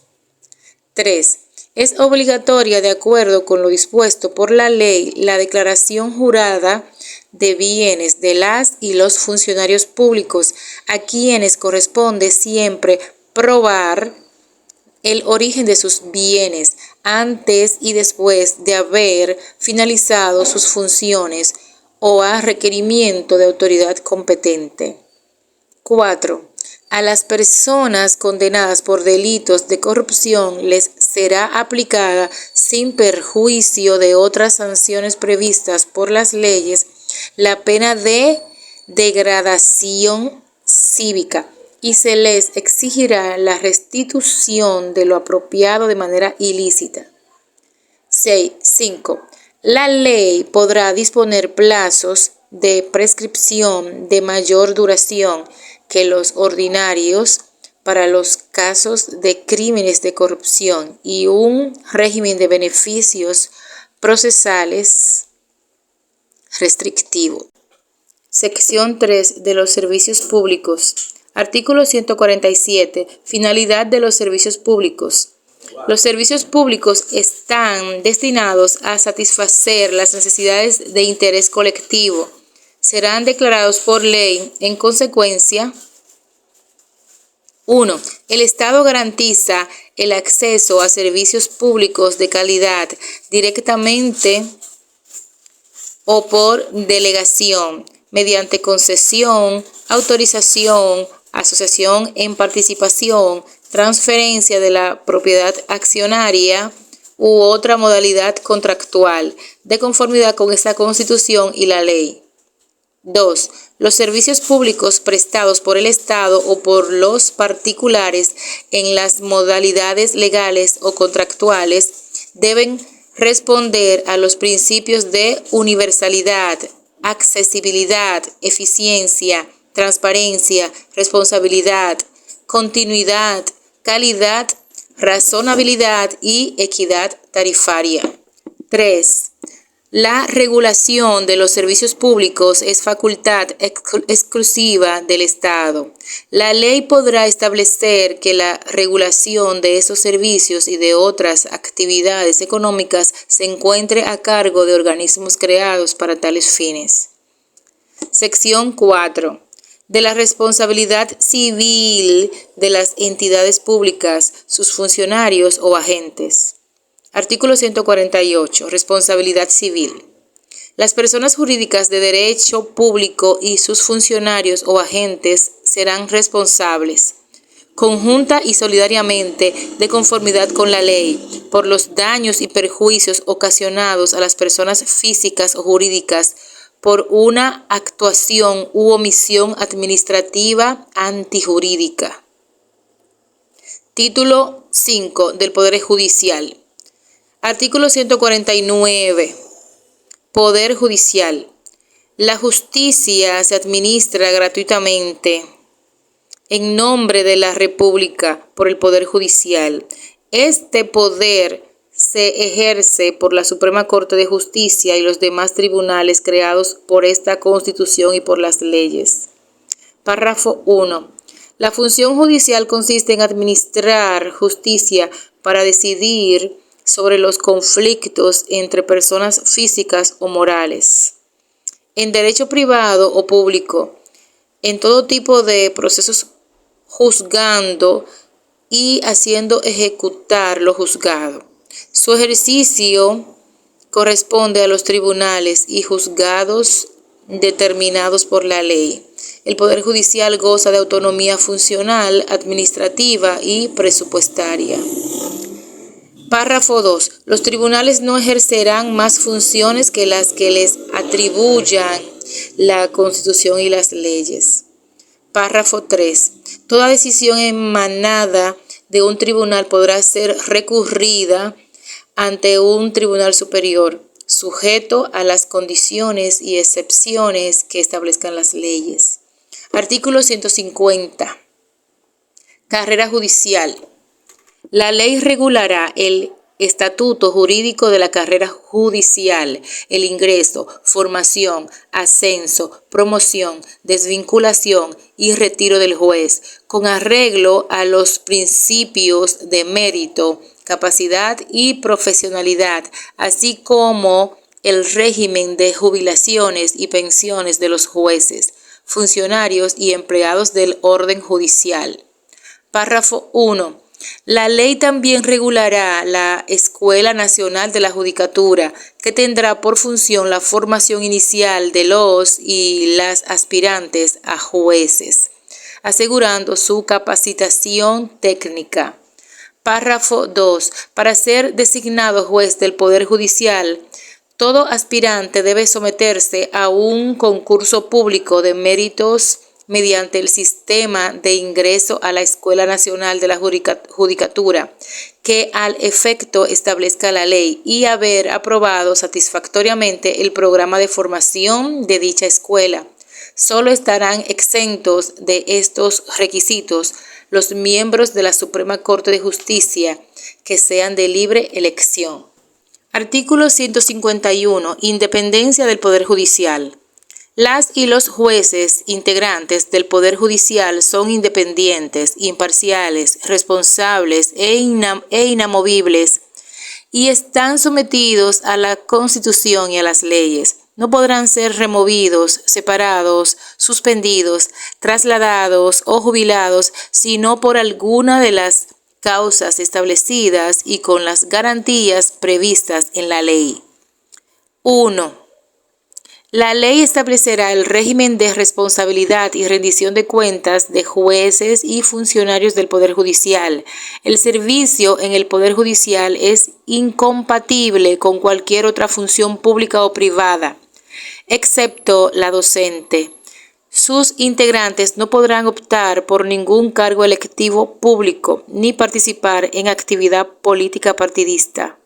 3. Es obligatoria, de acuerdo con lo dispuesto por la ley, la declaración jurada de bienes de las y los funcionarios públicos, a quienes corresponde siempre probar el origen de sus bienes antes y después de haber finalizado sus funciones o a requerimiento de autoridad competente. 4. A las personas condenadas por delitos de corrupción les será aplicada, sin perjuicio de otras sanciones previstas por las leyes, la pena de degradación cívica y se les exigirá la restitución de lo apropiado de manera ilícita. 5. La ley podrá disponer plazos de prescripción de mayor duración que los ordinarios para los casos de crímenes de corrupción y un régimen de beneficios procesales restrictivo. Sección 3 de los servicios públicos. Artículo 147. Finalidad de los servicios públicos. Los servicios públicos están destinados a satisfacer las necesidades de interés colectivo. Serán declarados por ley. En consecuencia, 1. El Estado garantiza el acceso a servicios públicos de calidad directamente o por delegación, mediante concesión, autorización, asociación en participación, transferencia de la propiedad accionaria u otra modalidad contractual, de conformidad con esta Constitución y la ley. 2. Los servicios públicos prestados por el Estado o por los particulares en las modalidades legales o contractuales deben responder a los principios de universalidad, accesibilidad, eficiencia, transparencia, responsabilidad, continuidad, calidad, razonabilidad y equidad tarifaria. 3. La regulación de los servicios públicos es facultad exclusiva del Estado. La ley podrá establecer que la regulación de esos servicios y de otras actividades económicas se encuentre a cargo de organismos creados para tales fines. Sección 4. De la responsabilidad civil de las entidades públicas, sus funcionarios o agentes. Artículo 148. Responsabilidad civil. Las personas jurídicas de derecho público y sus funcionarios o agentes serán responsables, conjunta y solidariamente, de conformidad con la ley, por los daños y perjuicios ocasionados a las personas físicas o jurídicas por una actuación u omisión administrativa antijurídica. Título 5 del Poder Judicial. Artículo 149. Poder Judicial. La justicia se administra gratuitamente en nombre de la República por el Poder Judicial. Este poder se ejerce por la Suprema Corte de Justicia y los demás tribunales creados por esta Constitución y por las leyes. Párrafo 1. La función judicial consiste en administrar justicia para decidir sobre los conflictos entre personas físicas o morales, en derecho privado o público, en todo tipo de procesos, juzgando y haciendo ejecutar lo juzgado. Su ejercicio corresponde a los tribunales y juzgados determinados por la ley. El Poder Judicial goza de autonomía funcional, administrativa y presupuestaria. Párrafo 2. Los tribunales no ejercerán más funciones que las que les atribuyan la Constitución y las leyes. Párrafo 3. Toda decisión emanada de un tribunal podrá ser recurrida ante un tribunal superior, sujeto a las condiciones y excepciones que establezcan las leyes. Artículo 150. Carrera judicial. La ley regulará el estatuto jurídico de la carrera judicial, el ingreso, formación, ascenso, promoción, desvinculación y retiro del juez, con arreglo a los principios de mérito, capacidad y profesionalidad, así como el régimen de jubilaciones y pensiones de los jueces, funcionarios y empleados del orden judicial. Párrafo 1. La ley también regulará la Escuela Nacional de la Judicatura, que tendrá por función la formación inicial de los y las aspirantes a jueces, asegurando su capacitación técnica. Párrafo 2. Para ser designado juez del Poder Judicial, todo aspirante debe someterse a un concurso público de méritos mediante el sistema de ingreso a la Escuela Nacional de la Judicatura, que al efecto establezca la ley, y haber aprobado satisfactoriamente el programa de formación de dicha escuela. Solo estarán exentos de estos requisitos los miembros de la Suprema Corte de Justicia que sean de libre elección. Artículo 151. Independencia del Poder Judicial. Las y los jueces integrantes del Poder Judicial son independientes, imparciales, responsables e inamovibles y están sometidos a la Constitución y a las leyes. No podrán ser removidos, separados, suspendidos, trasladados o jubilados, sino por alguna de las causas establecidas y con las garantías previstas en la ley. 1. La ley establecerá el régimen de responsabilidad y rendición de cuentas de jueces y funcionarios del Poder Judicial. El servicio en el Poder Judicial es incompatible con cualquier otra función pública o privada, excepto la docente. Sus integrantes no podrán optar por ningún cargo electivo público ni participar en actividad político-partidista.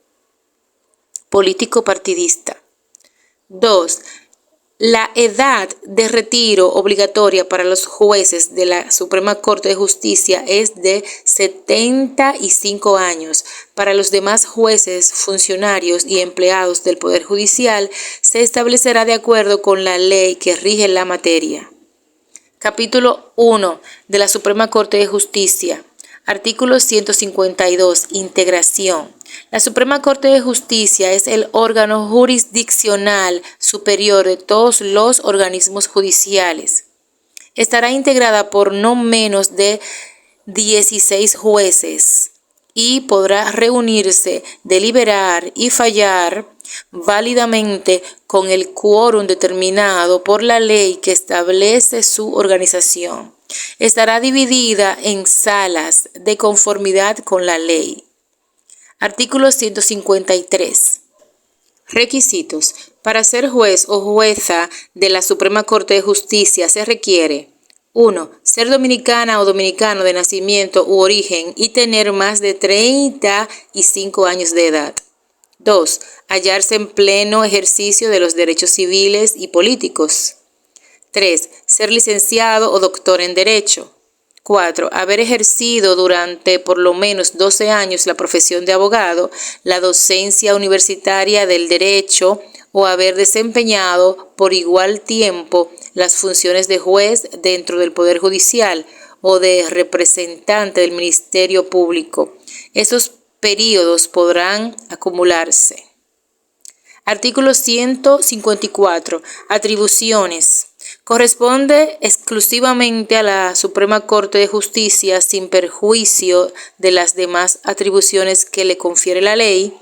2. La edad de retiro obligatoria para los jueces de la Suprema Corte de Justicia es de 75 años. Para los demás jueces, funcionarios y empleados del Poder Judicial se establecerá de acuerdo con la ley que rige la materia. Capítulo 1 de la Suprema Corte de Justicia. Artículo 152. Integración. La Suprema Corte de Justicia es el órgano jurisdiccional superior de todos los organismos judiciales. Estará integrada por no menos de 16 jueces y podrá reunirse, deliberar y fallar válidamente con el quórum determinado por la ley que establece su organización. Estará dividida en salas de conformidad con la ley. Artículo 153. Requisitos. Para ser juez o jueza de la Suprema Corte de Justicia se requiere: 1. Ser dominicana o dominicano de nacimiento u origen y tener más de 35 años de edad. 2. Hallarse en pleno ejercicio de los derechos civiles y políticos. 3. Ser licenciado o doctor en Derecho. 4. Haber ejercido durante por lo menos 12 años la profesión de abogado, la docencia universitaria del derecho o haber desempeñado por igual tiempo las funciones de juez dentro del Poder Judicial o de representante del Ministerio Público. Esos períodos podrán acumularse. Artículo 154. Atribuciones. Corresponde exclusivamente a la Suprema Corte de Justicia, sin perjuicio de las demás atribuciones que le confiere la ley.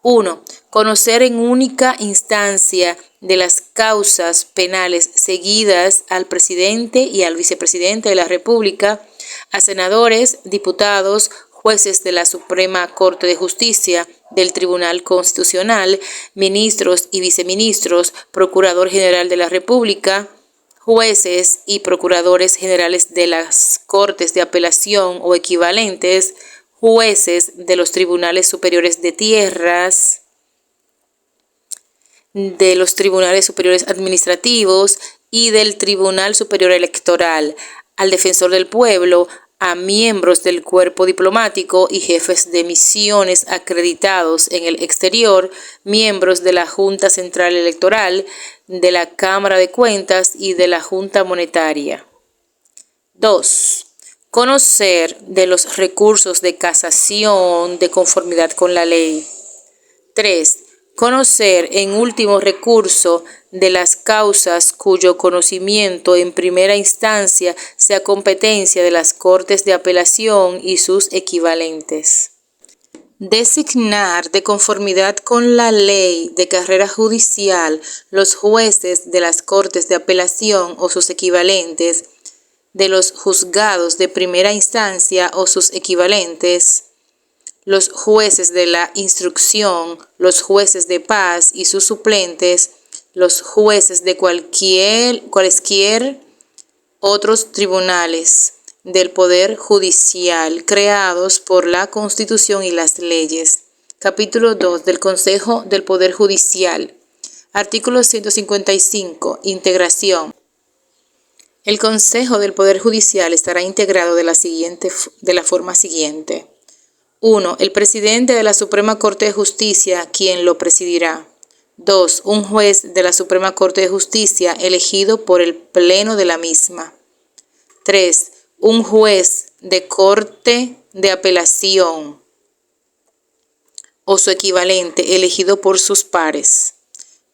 1. Conocer en única instancia de las causas penales seguidas al presidente y al vicepresidente de la República, a senadores, diputados, jueces de la Suprema Corte de Justicia, del Tribunal Constitucional, ministros y viceministros, Procurador General de la República, jueces y procuradores generales de las Cortes de Apelación o equivalentes, jueces de los tribunales superiores de tierras, de los tribunales superiores administrativos y del Tribunal Superior Electoral, al defensor del pueblo, a miembros del cuerpo diplomático y jefes de misiones acreditados en el exterior, miembros de la Junta Central Electoral, de la Cámara de Cuentas y de la Junta Monetaria. 2. Conocer de los recursos de casación de conformidad con la ley. 3. Conocer en último recurso de las causas cuyo conocimiento en primera instancia sea competencia de las Cortes de Apelación y sus equivalentes. Designar de conformidad con la ley de carrera judicial los jueces de las Cortes de Apelación o sus equivalentes, de los juzgados de primera instancia o sus equivalentes, los jueces de la instrucción, los jueces de paz y sus suplentes, los jueces de cualesquier otros tribunales del Poder Judicial creados por la Constitución y las leyes. Capítulo 2 del Consejo del Poder Judicial. Artículo 155. Integración. El Consejo del Poder Judicial estará integrado de la forma siguiente. 1. El presidente de la Suprema Corte de Justicia, quien lo presidirá. 2. Un juez de la Suprema Corte de Justicia elegido por el Pleno de la misma. 3. Un juez de Corte de Apelación o su equivalente elegido por sus pares.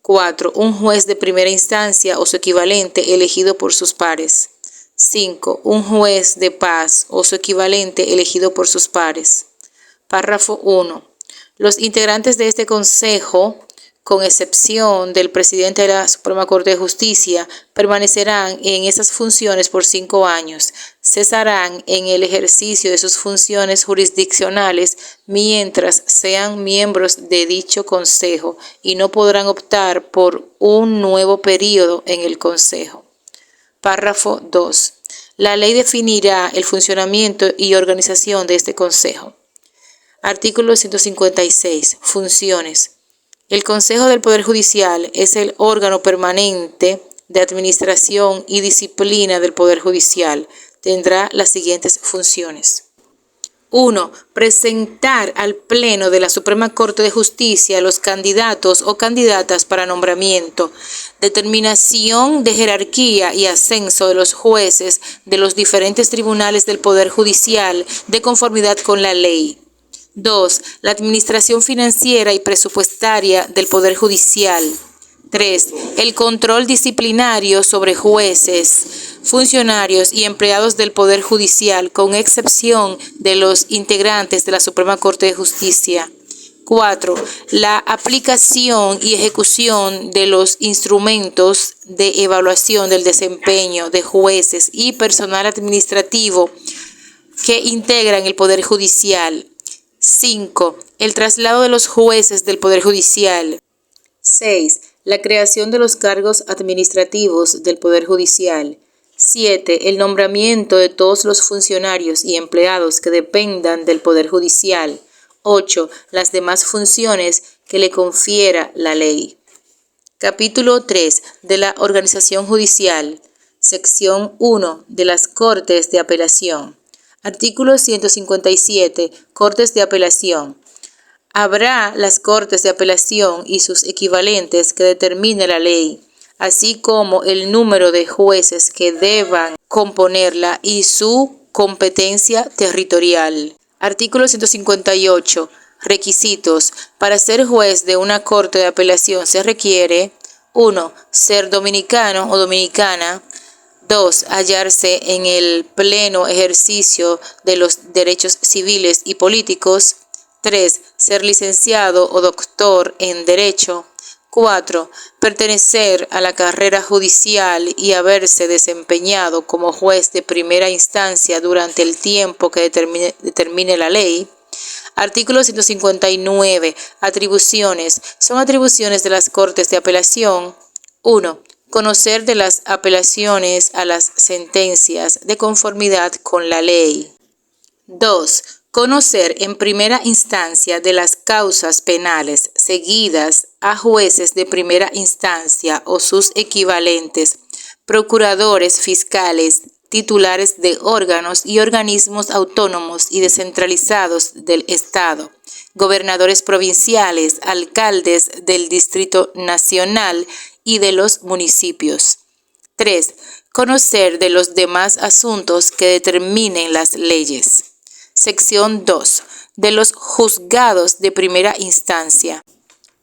4. Un juez de primera instancia o su equivalente elegido por sus pares. 5. Un juez de paz o su equivalente elegido por sus pares. Párrafo 1. Los integrantes de este Consejo, con excepción del presidente de la Suprema Corte de Justicia, permanecerán en esas funciones por 5 años. Cesarán en el ejercicio de sus funciones jurisdiccionales mientras sean miembros de dicho Consejo y no podrán optar por un nuevo período en el Consejo. Párrafo 2. La ley definirá el funcionamiento y organización de este Consejo. Artículo 156. Funciones. El Consejo del Poder Judicial es el órgano permanente de administración y disciplina del Poder Judicial. Tendrá las siguientes funciones. 1. Presentar al Pleno de la Suprema Corte de Justicia los candidatos o candidatas para nombramiento, determinación de jerarquía y ascenso de los jueces de los diferentes tribunales del Poder Judicial de conformidad con la ley. 2. La administración financiera y presupuestaria del Poder Judicial. 3. El control disciplinario sobre jueces, funcionarios y empleados del Poder Judicial, con excepción de los integrantes de la Suprema Corte de Justicia. 4. La aplicación y ejecución de los instrumentos de evaluación del desempeño de jueces y personal administrativo que integran el Poder Judicial. 5. El traslado de los jueces del Poder Judicial. 6. La creación de los cargos administrativos del Poder Judicial. 7. El nombramiento de todos los funcionarios y empleados que dependan del Poder Judicial. 8. Las demás funciones que le confiera la ley. Capítulo 3 de la Organización Judicial. Sección 1 de las Cortes de Apelación. Artículo 157. Cortes de Apelación. Habrá las Cortes de Apelación y sus equivalentes que determine la ley, así como el número de jueces que deban componerla y su competencia territorial. Artículo 158. Requisitos. Para ser juez de una Corte de Apelación se requiere: 1. Ser dominicano o dominicana. 2. Hallarse en el pleno ejercicio de los derechos civiles y políticos. 3. Ser licenciado o doctor en Derecho. 4. Pertenecer a la carrera judicial y haberse desempeñado como juez de primera instancia durante el tiempo que determine la ley. Artículo 159. Atribuciones. Son atribuciones de las Cortes de Apelación: 1. Conocer de las apelaciones a las sentencias de conformidad con la ley. 2. Conocer en primera instancia de las causas penales seguidas a jueces de primera instancia o sus equivalentes, procuradores fiscales, titulares de órganos y organismos autónomos y descentralizados del Estado, gobernadores provinciales, alcaldes del Distrito Nacional y de los municipios. 3. Conocer de los demás asuntos que determinen las leyes. Sección 2. De los juzgados de primera instancia.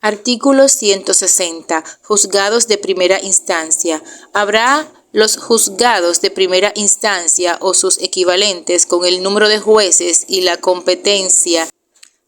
Artículo 160. Juzgados de primera instancia. Habrá los juzgados de primera instancia o sus equivalentes con el número de jueces y la competencia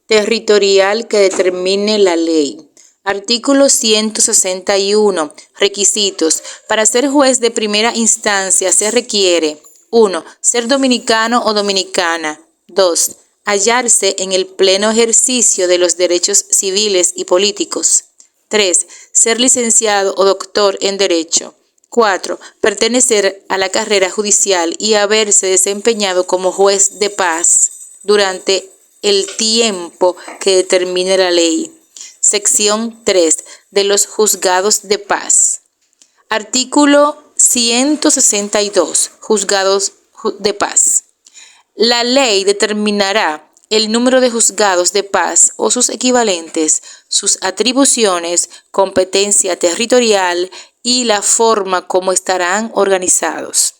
territorial que determine la ley. Artículo 161. Requisitos. Para ser juez de primera instancia se requiere: 1. Ser dominicano o dominicana. 2. Hallarse en el pleno ejercicio de los derechos civiles y políticos. 3. Ser licenciado o doctor en Derecho. 4. Pertenecer a la carrera judicial y haberse desempeñado como juez de paz durante el tiempo que determine la ley. Sección 3. De los juzgados de paz. Artículo 162. Juzgados de paz. La ley determinará el número de juzgados de paz o sus equivalentes, sus atribuciones, competencia territorial y la forma como estarán organizados.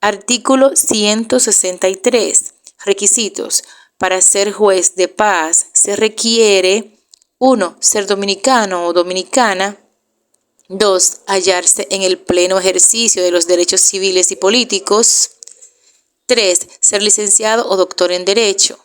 Artículo 163. Requisitos. Para ser juez de paz se requiere: 1. Ser dominicano o dominicana. 2. Hallarse en el pleno ejercicio de los derechos civiles y políticos. 3. Ser licenciado o doctor en Derecho.